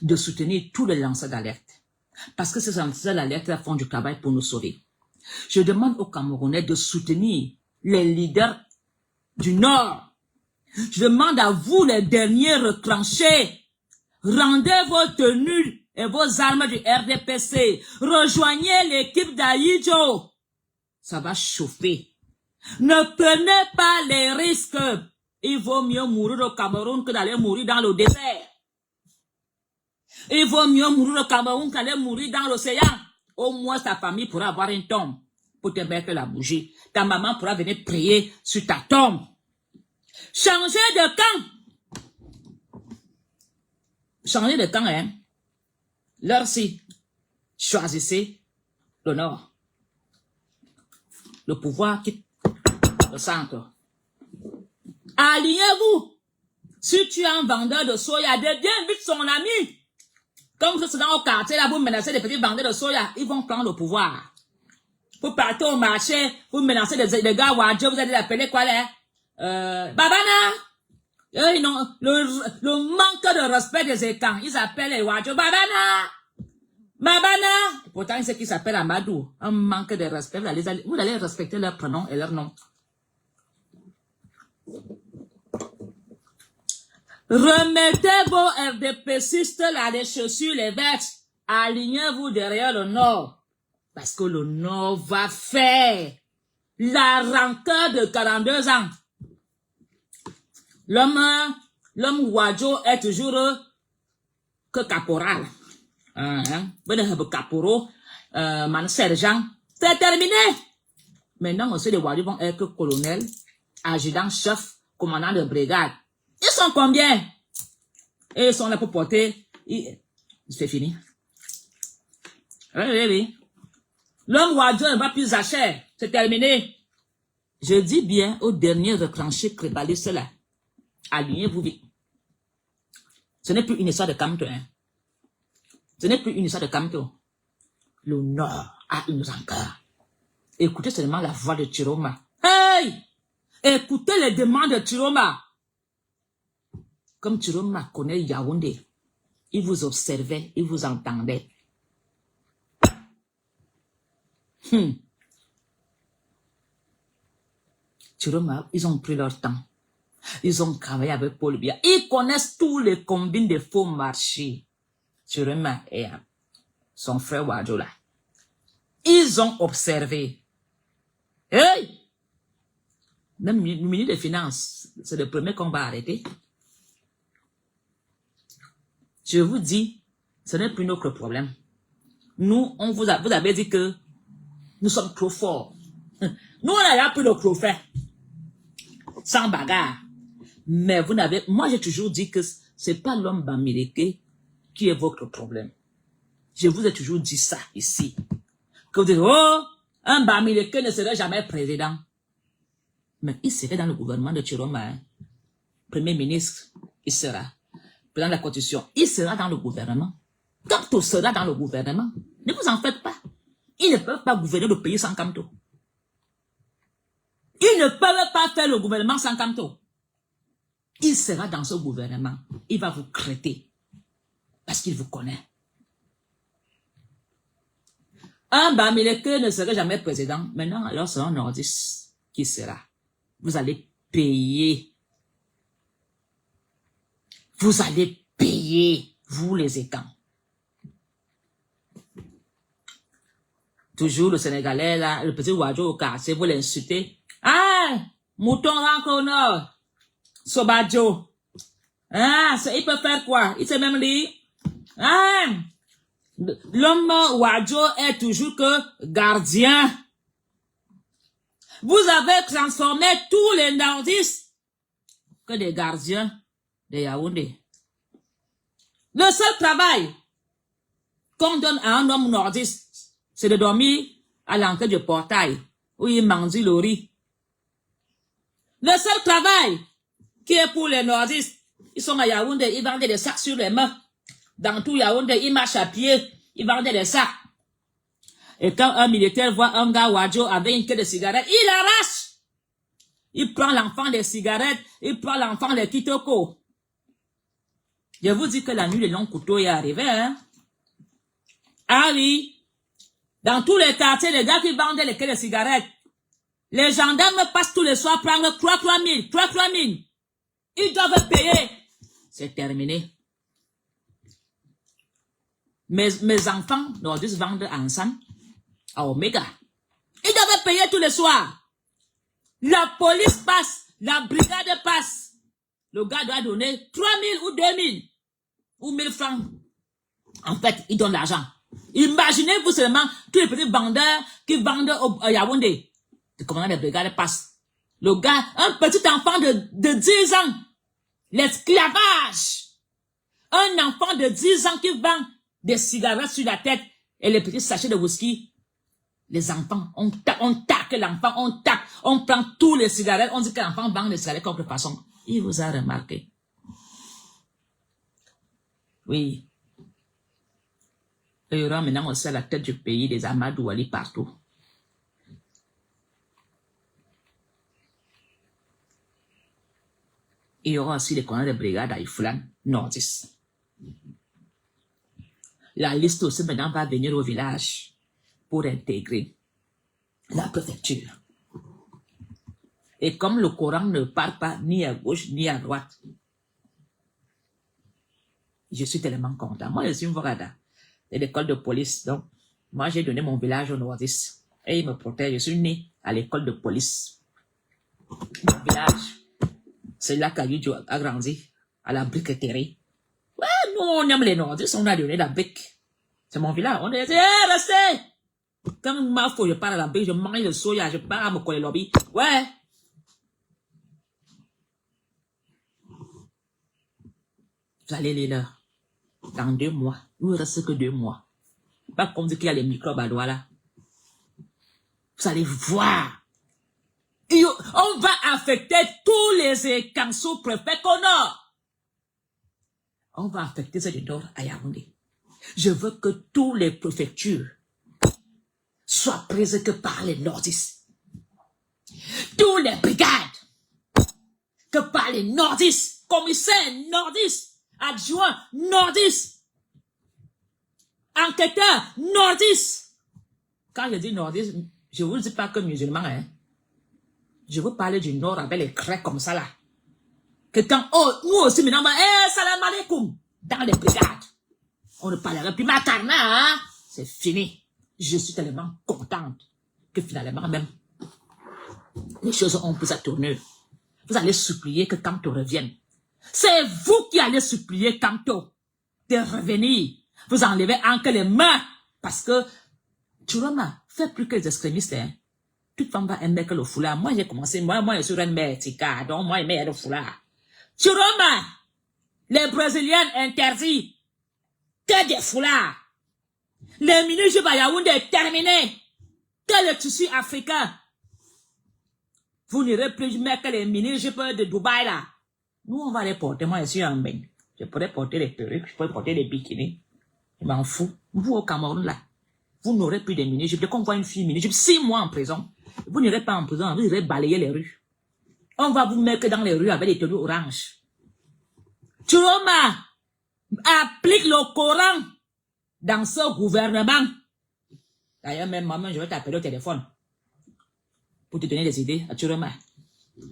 de soutenir tous les lanceurs d'alerte. Parce que ces lanceurs d'alerte font du travail pour nous sauver. Je demande aux Camerounais de soutenir les leaders du Nord. Je demande à vous, les derniers retranchés, rendez vos tenues et vos armes du RDPC. Rejoignez l'équipe d'Aïdjo. Ça va chauffer. Ne prenez pas les risques. Il vaut mieux mourir au Cameroun que d'aller mourir dans le désert. Il vaut mieux mourir au Cameroun qu'aller mourir dans l'océan. Au moins, ta famille pourra avoir une tombe pour te mettre la bougie. Ta maman pourra venir prier sur ta tombe. Changez de camp. Changez de camp, hein. Leur-ci, choisissez le Nord. Le pouvoir quitte le centre. Alignez-vous. Si tu es un vendeur de soya, deviens vite son ami. Comme c'est dans le quartier, là, vous menacez des petits vendeurs de soya, ils vont prendre le pouvoir. Vous partez au marché, vous menacez des gars Wadjo, vous allez l'appeler quoi là? Babana! Le manque de respect des étangs, ils appellent les Wadjo, Babana! Babana! Pourtant, c'est qui s'appelle Amadou. Un manque de respect, vous allez respecter leur prénom et leur nom. Remettez vos RDPcistes là, les chaussures, les vestes. Alignez-vous derrière le Nord. Parce que le Nord va faire la rancœur de 42 ans. L'homme Wadjo est toujours que caporal. Caporo, sergent. C'est terminé. Maintenant, aussi, les Wadjo vont être colonel, adjudant, chef, commandant de brigade. Ils sont combien? Et ils sont là pour porter. C'est fini. Oui. L'homme Wadjo ne va plus à chair. C'est terminé. Je dis bien aux derniers retranchés crébalistes là. Alignez-vous vite. Ce n'est plus une histoire de Kamto. Hein. Ce n'est plus une histoire de Kamto. Le Nord a une rancœur. Écoutez seulement la voix de Chiroma. Hey! Écoutez les demandes de Chiroma. Comme Chiroma connaît Yaoundé, il vous observait, il vous entendait. Chiroma, ils ont pris leur temps. Ils ont travaillé avec Paul Biya. Ils connaissent tous les combines de faux marchés. Chiroma et son frère Wadjo là. Ils ont observé. Hey! Même le ministre des Finances, c'est le premier qu'on va arrêter. Je vous dis, ce n'est plus notre problème. Nous, vous avez dit que nous sommes trop forts. Nous, on a pris le trophée. Sans bagarre. Mais vous n'avez... Moi, j'ai toujours dit que c'est pas l'homme bamileke qui est votre problème. Je vous ai toujours dit ça ici. Que vous dites, oh, un bamileke ne serait jamais président. Mais il serait dans le gouvernement de Chiroma. Hein. Premier ministre, il sera. Président de la Constitution, il sera dans le gouvernement. Kamto sera dans le gouvernement. Ne vous en faites pas. Ils ne peuvent pas gouverner le pays sans Kamto. Ils ne peuvent pas faire le gouvernement sans Kamto. Il sera dans ce gouvernement. Il va vous crêter. Parce qu'il vous connaît. Un Bamileke ne serait jamais président. Maintenant, alors c'est un nordiste qui sera. Vous allez payer. Vous allez payer, vous les étangs. Toujours le Sénégalais, là, le petit Wadjo au quartier, vous l'insultez. Ah, mouton rentre au nord. Sobadjo. Ah, il peut faire quoi? Il sait même lire. Ah, l'homme Wadjo est toujours que gardien. Vous avez transformé tous les nordistes que des gardiens de Yaoundé. Le seul travail qu'on donne à un homme nordiste, c'est de dormir à l'entrée du portail où il mange le riz. Le seul travail qui est pour les nordistes, ils sont à Yaoundé, ils vendent des sacs sur les mains. Dans tout Yaoundé, ils marchent à pied, ils vendent des sacs. Et quand un militaire voit un gars Wadjo avec une queue de cigarette, il arrache. Il prend l'enfant des cigarettes, il prend l'enfant des kitoko. Je vous dis que la nuit, le long couteau est arrivé, hein. Ah oui. Dans tous les quartiers, les gars qui vendaient les queues de cigarettes, les gendarmes passent tous les soirs prendre 3 000. Ils doivent payer. C'est terminé. Mes enfants nordistes vendent ensemble à Omega. Ils doivent payer tous les soirs. La police passe, la brigade passe. Le gars doit donner 3 000 ou 2 000 ou 1 000 francs. En fait, il donne l'argent. Imaginez-vous seulement tous les petits vendeurs qui vendent au Yaoundé. Le commandant des brigades passe. Le gars, un petit enfant de 10 ans. L'esclavage. Un enfant de 10 ans qui vend des cigarettes sur la tête et les petits sachets de whisky. Les enfants, on taque l'enfant, on prend tous les cigarettes, on dit que l'enfant vend les cigarettes comme de façon. Il vous a remarqué. Oui. Il y aura maintenant aussi à la tête du pays des Amadou Ali partout. Il y aura aussi les colonels de brigade à Ifoulan, nordistes. La liste aussi maintenant va venir au village pour intégrer la préfecture. Et comme le Coran ne parle pas ni à gauche ni à droite, je suis tellement content. Moi, je suis une Vorada de l'école de police. Donc, moi, j'ai donné mon village au nordiste. Et il me protège. Je suis né à l'école de police. Mon village, c'est là qu'Ayujo a grandi, à la briqueterie. Ouais, nous, on aime les nordistes, on a donné la brique. C'est mon village. On a dit, hé, restez! Quand ma foi, je pars à la brique, je mange le soya, je pars à me coller lobby. Ouais! Vous allez les là. Dans 2 mois. Il ne reste que 2 mois. Pas comme dit qu'il y a les microbes à là. Vous allez voir. On va affecter tous les canaux préfets qu'on a. On va affecter ça du nord à Yaoundé. Je veux que tous les préfectures soient prises que par les nordistes. Tous les brigades que par les nordistes. Commissaires nordistes. Adjoints nordistes. Enquêteurs nordistes. Quand je dis nordistes, je ne vous dis pas que musulmans, hein. Je veux parler du nord avec les crêpes comme ça là. Que quand, oh, nous aussi maintenant, salam alaikum, dans les brigades. On ne parlera plus macarna, hein. C'est fini. Je suis tellement contente que finalement même, les choses ont pu à tourner. Vous allez supplier que Kanto revienne. C'est vous qui allez supplier Kanto de revenir. Vous enlevez encore les mains. Parce que, Churoma, fait plus que les extrémistes, hein. Toute femme va aimer que le foulard. Moi, j'ai commencé, moi, je suis une mère, tika, donc moi, j'aimais le foulard. Churoma, les Brésiliens interdits que des foulards. Les mini-jupes à Yaoundé terminés. Que le tissu africain. Vous n'irez plus mettre que les mini-jupes de Dubaï là. Nous, on va les porter. Moi, je suis en bain. Je pourrais porter les perruques, je pourrais porter les bikinis. Je m'en fous. Vous, au Cameroun là, vous n'aurez plus de mini-jupes. Dès qu'on voit une fille mini-jupe, 6 mois en prison, vous n'irez pas en prison, vous irez balayer les rues. On va vous mettre dans les rues avec des tenues oranges. Churoma, applique le Coran dans ce gouvernement. D'ailleurs, même maman, je vais t'appeler au téléphone pour te donner des idées à Churoma.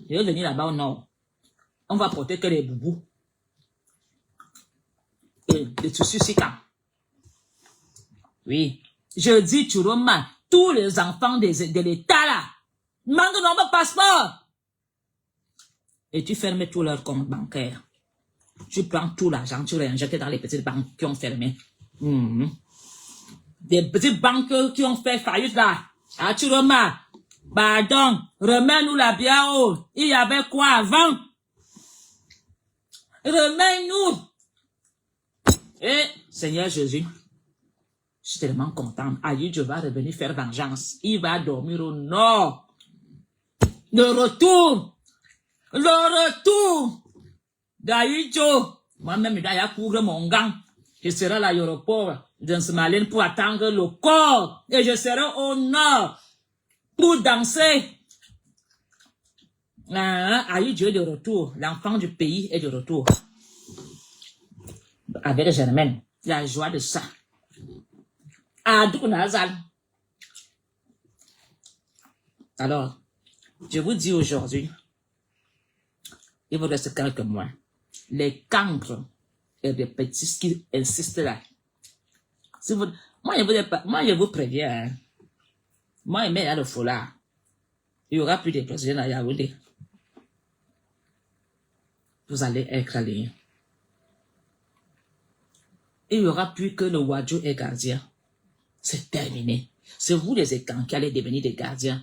Je vais venir là-bas au nord. On va porter que les boubous. Et des tissus sikans. Oui. Je dis, Churoma, tous les enfants de l'État là, manquent de nombre passeport. Et tu fermes tous leurs comptes bancaires. Tu prends tout l'argent, tu réinjectes dans les petites banques qui ont fermé. Des petites banques qui ont fait faillite là. Ah, Churoma, pardon, remets-nous la biao. Il y avait quoi avant? Remets-nous. Et, Seigneur Jésus, je suis tellement contente. Ayujo va revenir faire vengeance. Il va dormir au nord. Le retour d'Ayujo. Moi-même, je dois couvrir mon gant. Je serai à l'aéroport dans ce malin pour attendre le corps. Et je serai au nord pour danser. Ayujo est de retour. L'enfant du pays est de retour. Avec Germaine, la joie de ça. Alors, je vous dis aujourd'hui, il vous reste quelques mois. Les cancres et les petits qui insistent là. Si vous, moi, je vous préviens. Hein. Moi, je mets le foulard. Il y aura plus de présidents à Yaoundé. Vous allez être liés. Il n'y aura plus que le Wadjo et gardien. C'est terminé. C'est vous les écans qui allez devenir des gardiens.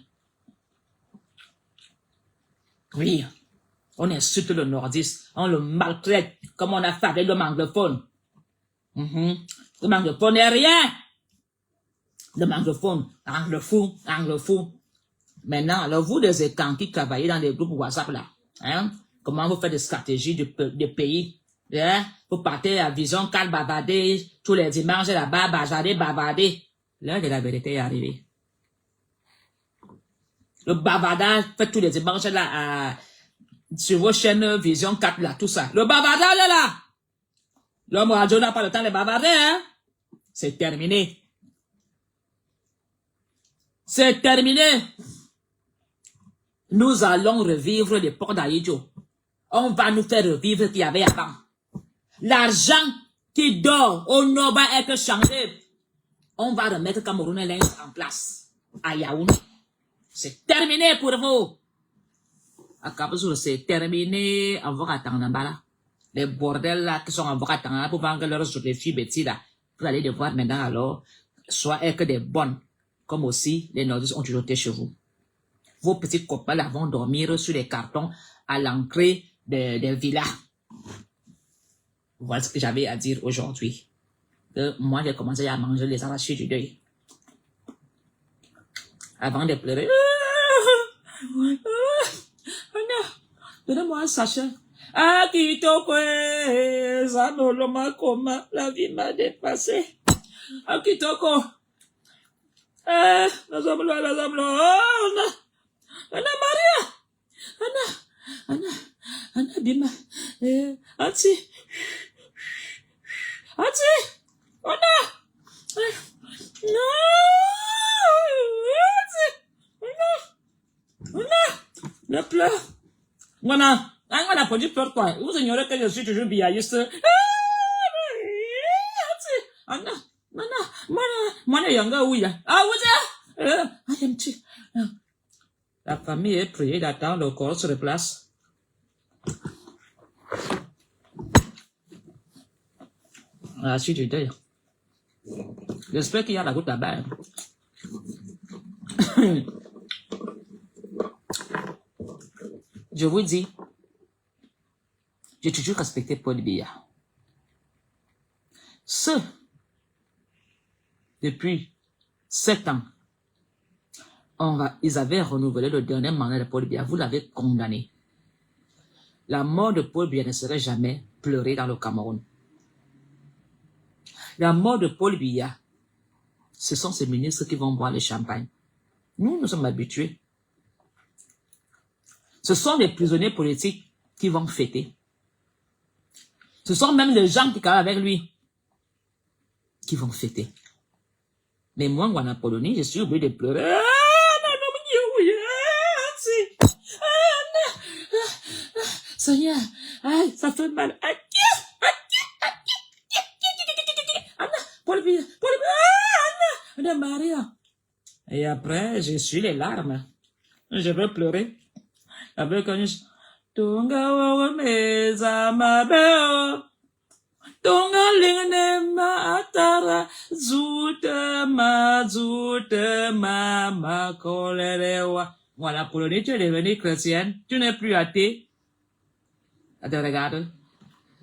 Oui, on insulte le nordiste, on le maltraite comme on a fait avec le anglophone. Le anglophone n'est rien. Le anglophone. Maintenant, alors vous les écans qui travaillez dans les groupes WhatsApp là, hein, comment vous faites des stratégies de pays, hein, vous partez à Vision 4 bavarder, tous les dimanches là-bas, bavarder. L'heure de la vérité est arrivée. Le bavardage fait tous les dimanches là, sur vos chaînes Vision 4 là, tout ça. Le bavardage là. L'homme radio n'a pas le temps de bavarder, hein. C'est terminé. C'est terminé. Nous allons revivre les ports d'Aïdjo. On va nous faire revivre ce qu'il y avait avant. L'argent qui dort au nord va être changé. On va remettre Cameroun Airlines en place à Yaoundé. C'est terminé pour vous. À Kabouzou, c'est terminé. Avocat Tanambala. Les bordels là qui sont avocats Tanambala pour vendre leurs sur les filles bêtises là. Vous allez devoir maintenant alors soit être des bonnes, comme aussi les nordistes ont toujours été chez vous. Vos petits copains là vont dormir sur les cartons à l'entrée des villas. Voilà ce que j'avais à dire aujourd'hui. Moi, j'ai commencé à manger les arrachés du deuil. Avant de pleurer. Donnez-moi un sachet. Ah, Kitoko, ça ne l'a comment la vie m'a dépassé. Ah, Kitoko. Nous sommes là. Anna Maria. Anna Bima. Ati. Anna. Ne pleure. Voilà. On a produit peur quoi. Vous ignorez que je suis toujours biaïste. Mana yanga ouya. Ah, la famille est priée d'attendre, le corps se replace. La suite du deuil. J'espère qu'il y a la goutte là-bas. Je vous dis, j'ai toujours respecté Paul Biya. Depuis 7 ans, ils avaient renouvelé le dernier mandat de Paul Biya. Vous l'avez condamné. La mort de Paul Biya ne serait jamais pleurée dans le Cameroun. La mort de Paul Biya, ce sont ces ministres qui vont boire le champagne. Nous sommes habitués. Ce sont les prisonniers politiques qui vont fêter. Ce sont même les gens qui travaillent avec lui qui vont fêter. Mais moi, en Polonie, je suis obligé de pleurer. Seigneur, ça fait mal. Anna Maria. Et après, je suis les larmes. Je veux pleurer. Avec un Tonga meza mabeo. Tonga lingene ma atara. Zute ma kolerewa. Voilà, Polonie, tu es devenue chrétienne. Tu n'es plus athée. Attends, regarde.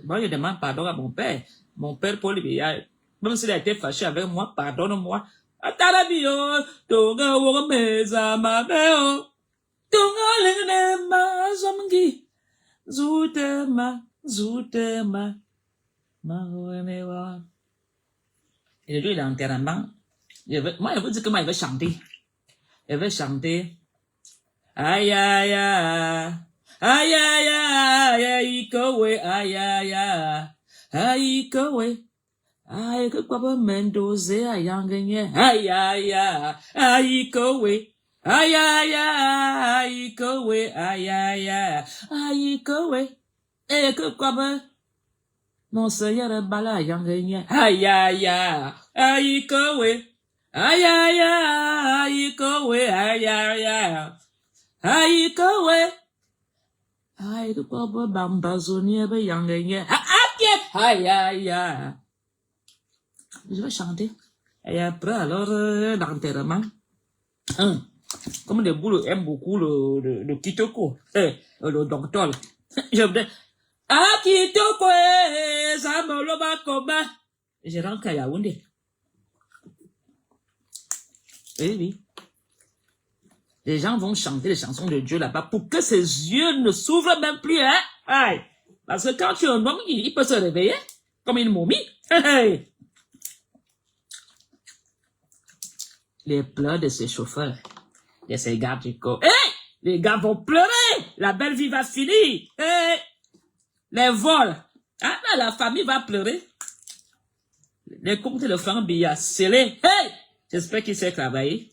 Moi, je demande pardon à mon père. Mon père Paul Biya, même s'il a été fâché avec moi, pardonne-moi. Atarabio, Tonga meza mabeo. Tonga lingene ma zamgi. Zute ma kolerewa. Et lui, il est enterrement. Moi, je vous dis comment il va chanter. Il va chanter. Aïe, aïe, aïe. Aïe, aïe, aïe, ikowe, aïe, aïe, aïe, ikowe. Aïe, que papa Mendoze, aïe, angenye. Aïe, aïe, aïe, ikowe. Aïe, aïe, aïe, ikowe, aïe, aïe, aïe, ikowe. Et que papa, mon seigneur, bala, aïe, angenye. Aïe, aïe, aïe, ikowe. Aïe, aïe, aïe, ikowe, aïe, aïe, aïe, ikowe. Aïe, que papa bambazonier, be yangenye. Aïe, aïe, aïe. Je vais chanter. Et après, alors, l'enterrement. Comme les boules aiment beaucoup le Kitoko. Le docteur. Je me dis, ah, Kitoko, ça me le bat combat. Je rentre à Yaoundé. Eh oui. Les gens vont chanter les chansons de Dieu là-bas pour que ses yeux ne s'ouvrent même plus, hein? Aïe. Parce que quand tu es un homme, il peut se réveiller comme une momie. Hey. Les pleurs de ces chauffeurs, de ces gars du corps. Hey! Les gars vont pleurer. La belle vie va finir. Hey! Les vols. Ah, là, la famille va pleurer. Les comptes de francs billets scellés. Hey! J'espère qu'il sait travailler.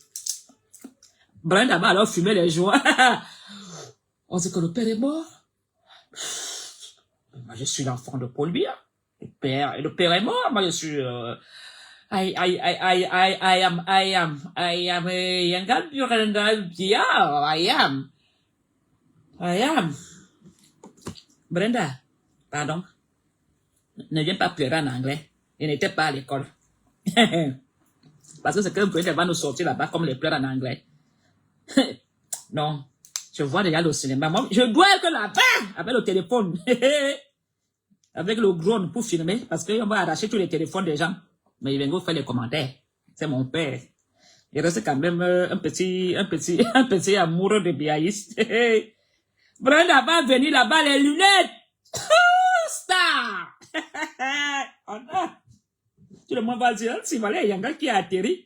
Brenda va alors fumer les joints. On dit que le père est mort. Moi, je suis l'enfant de Paul Biya. Le père est mort. Moi, je suis... I am a Yangal Biya. I am. Brenda, pardon. Ne viens pas pleurer en anglais. Il n'était pas à l'école. Parce que c'est que Brenda va nous sortir là-bas comme les pleurs en anglais. Non. Je vois déjà le cinéma. Moi, je dois être là-bas avec le téléphone. Avec le drone pour filmer. Parce qu'on va arracher tous les téléphones des gens. Mais il vient vous faire les commentaires. C'est mon père. Il reste quand même un petit amoureux de Biaïs. Brenda va venir là-bas, les lunettes. Star. Oh non. Tout le monde va dire, si voilà, il y a un gars qui a atterri.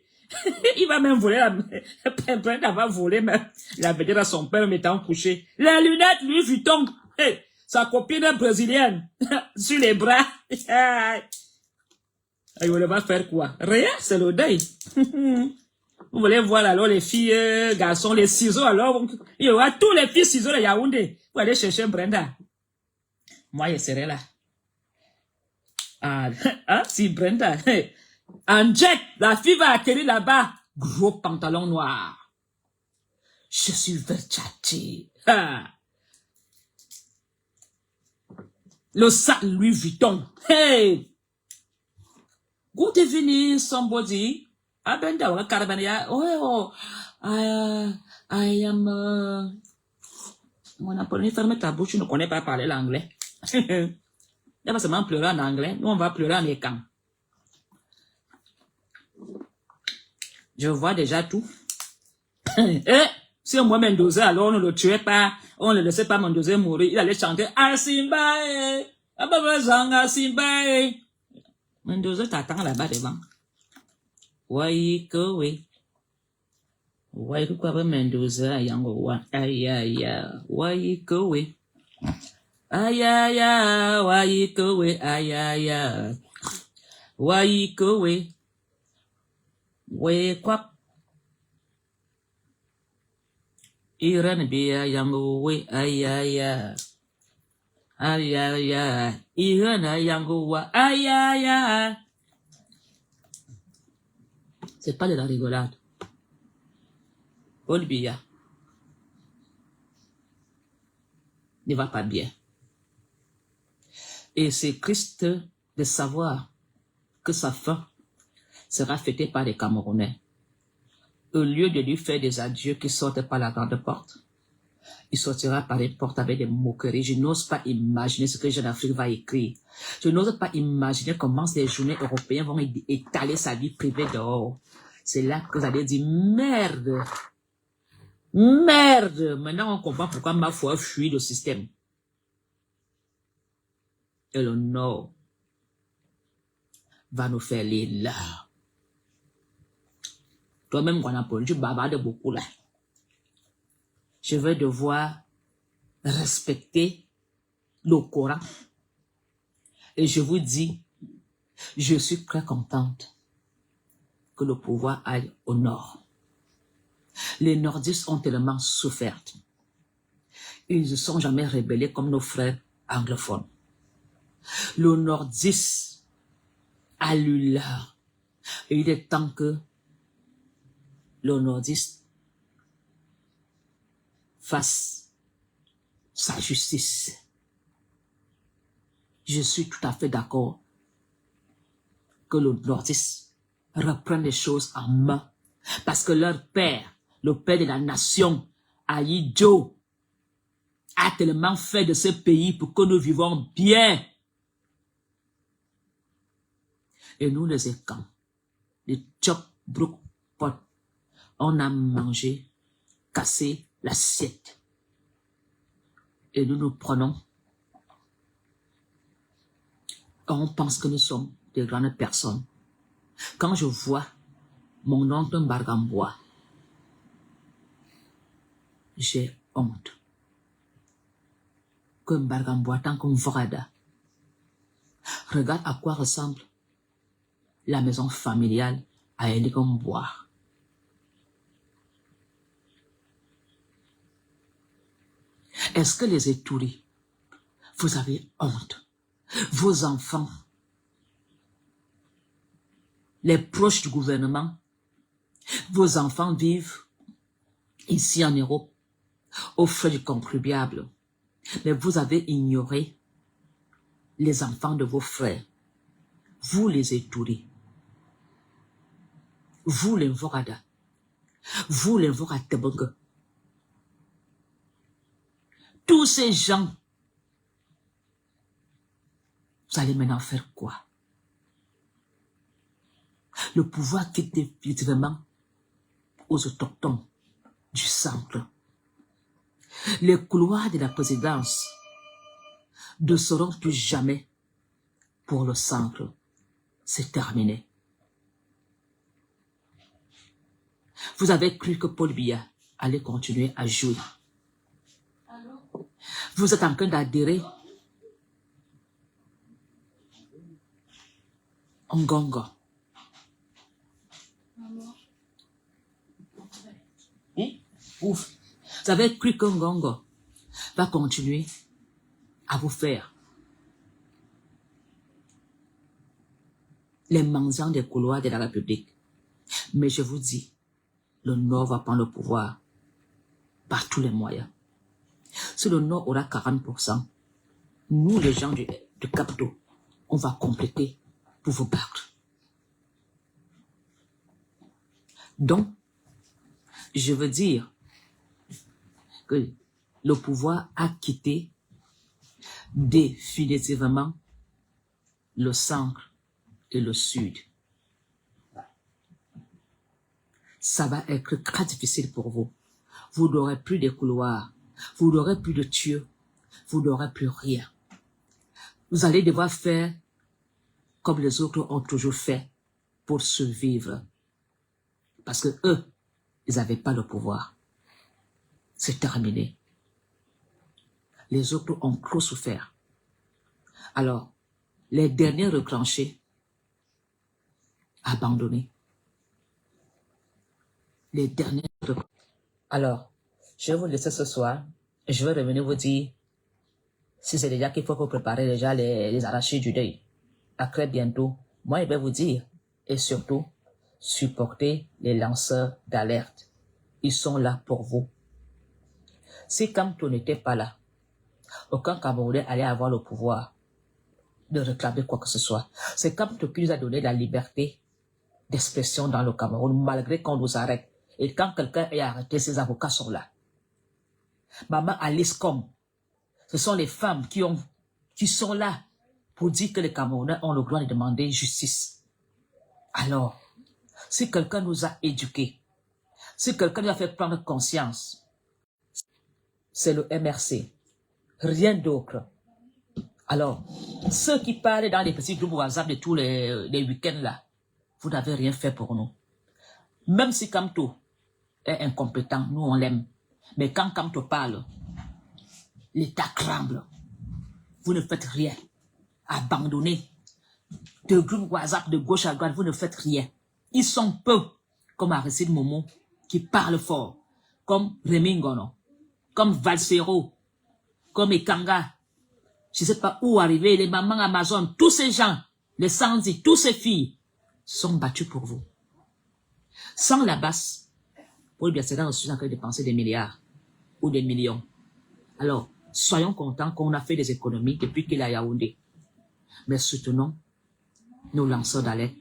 Il va même voler Brenda va voler même la vedette à son père mettant couché. Les lunettes, Louis Vuitton. Hey, sa copine brésilienne. Sur les bras. Il va faire quoi? Rien, c'est le deuil. Vous voulez voir alors les filles, garçons, les ciseaux alors. Il y aura tous les filles ciseaux de Yaoundé. Vous allez chercher Brenda. Moi, je serai là. Ah, si Brenda. En jet, la fille va atterrir là-bas. Gros pantalon noir. Je suis Versace. Ah. Le sac Louis Vuitton. Hey! Good evening, somebody. Abenda wa karabania. Oh, I am. On a pas fermé ta bouche, tu ne connais pas parler l'anglais. Il va seulement pleurer en anglais. Nous, on va pleurer en écan. Je vois déjà tout. Si moi Mendoza, alors on ne le tuait pas, on ne laissait pas Mendoza mourir, il allait chanter Asimbae, Ababazanga Simbae. Mendoza t'attend là-bas devant. Why go away? Why go away Mendoza yango wa? Aïe aïe aïe. Why go away? Aïe aïe aïe. Why go away? Aïe aïe aïe. Why go away? Wake up. Iran biya yango we aïe aïe aïe. Aïe aïe aïe. Iran yango wa aïe aïe aïe. C'est pas de la rigolade. Paul Biya ne va pas bien. Et c'est triste de savoir que sa fin sera fêtée par les Camerounais. Au lieu de lui faire des adieux qui sortent par la grande porte, il sortira par les portes avec des moqueries. Je n'ose pas imaginer ce que Jeune Afrique va écrire. Je n'ose pas imaginer comment les journées européennes vont étaler sa vie privée dehors. C'est là que vous allez dire, merde. Merde. Maintenant, on comprend pourquoi ma foi fuit le système. Et le Nord va nous faire les larmes. Toi-même, Guanapole, tu bavardes beaucoup là. Je vais devoir respecter le Coran. Et je vous dis, je suis très contente que le pouvoir aille au nord. Les nordistes ont tellement souffert. Ils ne se sont jamais rebellés comme nos frères anglophones. Le nordiste a lu l'heure. Et il est temps que le nordiste fasse sa justice. Je suis tout à fait d'accord que le nordiste reprenne les choses en main. Parce que leur père, le père de la nation, Aïdjo, a tellement fait de ce pays pour que nous vivons bien. Et nous, les Écans, les Tchop, Brook, Pot, on a mangé, cassé l'assiette. Et nous nous prenons. On pense que nous sommes des grandes personnes. Quand je vois mon oncle Mbargambois, j'ai honte. Que Mbargambois, tant qu'on vrada. Regarde à quoi ressemble la maison familiale à Elikombois. Est-ce que les étouris, vous avez honte? Vos enfants, les proches du gouvernement, vos enfants vivent ici en Europe aux frais du contribuable. Mais vous avez ignoré les enfants de vos frères. Vous les étouris. Vous les Vorada. Vous les Voratebong. Tous ces gens, vous allez maintenant faire quoi? Le pouvoir quitte définitivement aux autochtones du centre. Les couloirs de la présidence ne seront plus jamais pour le centre. C'est terminé. Vous avez cru que Paul Biya allait continuer à jouer. Vous êtes en train d'adhérer en Ngongo. Ouf. Vous avez cru que Ngongo va continuer à vous faire les mendiants des couloirs de la République. Mais je vous dis, le Nord va prendre le pouvoir par tous les moyens. Si le Nord aura 40%, nous, les gens du Capitole, on va compléter pour vous battre. Donc, je veux dire que le pouvoir a quitté définitivement le centre et le sud. Ça va être très difficile pour vous. Vous n'aurez plus de couloirs, vous n'aurez plus de Dieu, vous n'aurez plus rien. Vous allez devoir faire comme les autres ont toujours fait pour survivre. Parce que eux, ils n'avaient pas le pouvoir. C'est terminé. Les autres ont trop souffert. Alors, les derniers retranchés, abandonnés. Les derniers retranchés. Alors, je vais vous laisser ce soir. Je vais revenir vous dire si c'est déjà qu'il faut préparer déjà les arrachés du deuil. À très bientôt. Moi, je vais vous dire, et surtout, supportez les lanceurs d'alerte. Ils sont là pour vous. Si Kamto n'était pas là, aucun Camerounais allait avoir le pouvoir de réclamer quoi que ce soit. C'est Kamto qui nous a donné la liberté d'expression dans le Cameroun, malgré qu'on nous arrête. Et quand quelqu'un est arrêté, ses avocats sont là. Maman Alice Com, ce sont les femmes qui sont là pour dire que les Camerounais ont le droit de demander justice. Alors, si quelqu'un nous a éduqués, si quelqu'un nous a fait prendre conscience, c'est le MRC. Rien d'autre. Alors, ceux qui parlent dans les petits groupes WhatsApp de tous les week-ends là, vous n'avez rien fait pour nous. Même si Kamto est incompétent, nous on l'aime. Mais quand Kamto parle, l'État tremble. Vous ne faites rien. Abandonnez. De groupes WhatsApp de gauche à droite, vous ne faites rien. Ils sont peu, comme Aristide Momo, qui parlent fort, comme Rémi Ngono, comme Valsero, comme Ekanga. Je ne sais pas où arriver, les mamans Amazon, tous ces gens, les Sandy, tous ces filles, sont battus pour vous. Sans la basse, pour bien c'est là, on est en train de dépenser des milliards ou des millions. Alors, soyons contents qu'on a fait des économies depuis qu'il a Yaoundé. Mais soutenons nos lanceurs d'alerte.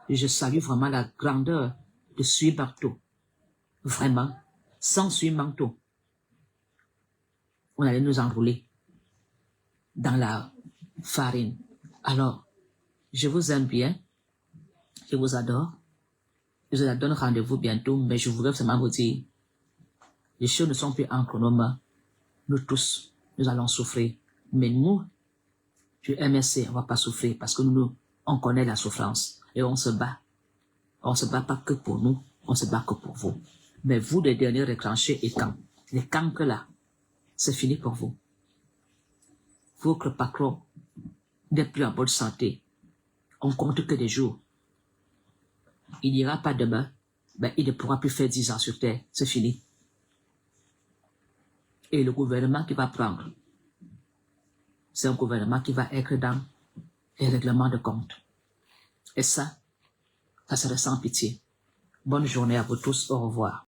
Et je salue vraiment la grandeur de Sui Barto. Vraiment, sans Sui Manto, on allait nous enrouler dans la farine. Alors, je vous aime bien, je vous adore. Je vous donne rendez-vous bientôt, mais je voudrais seulement vous dire, les choses ne sont plus en chronome. Nous tous, nous allons souffrir. Mais nous, du MSC, on ne va pas souffrir parce que nous, on connaît la souffrance et on se bat. On ne se bat pas que pour nous, on se bat que pour vous. Mais vous, les derniers retranchés et camps, les cancres là, c'est fini pour vous. Votre patron n'est plus en bonne santé. On compte que des jours. Il n'ira pas demain, mais il ne pourra plus faire 10 ans sur terre. C'est fini. Et le gouvernement qui va prendre, c'est un gouvernement qui va être dans les règlements de compte. Et ça serait sans pitié. Bonne journée à vous tous. Au revoir.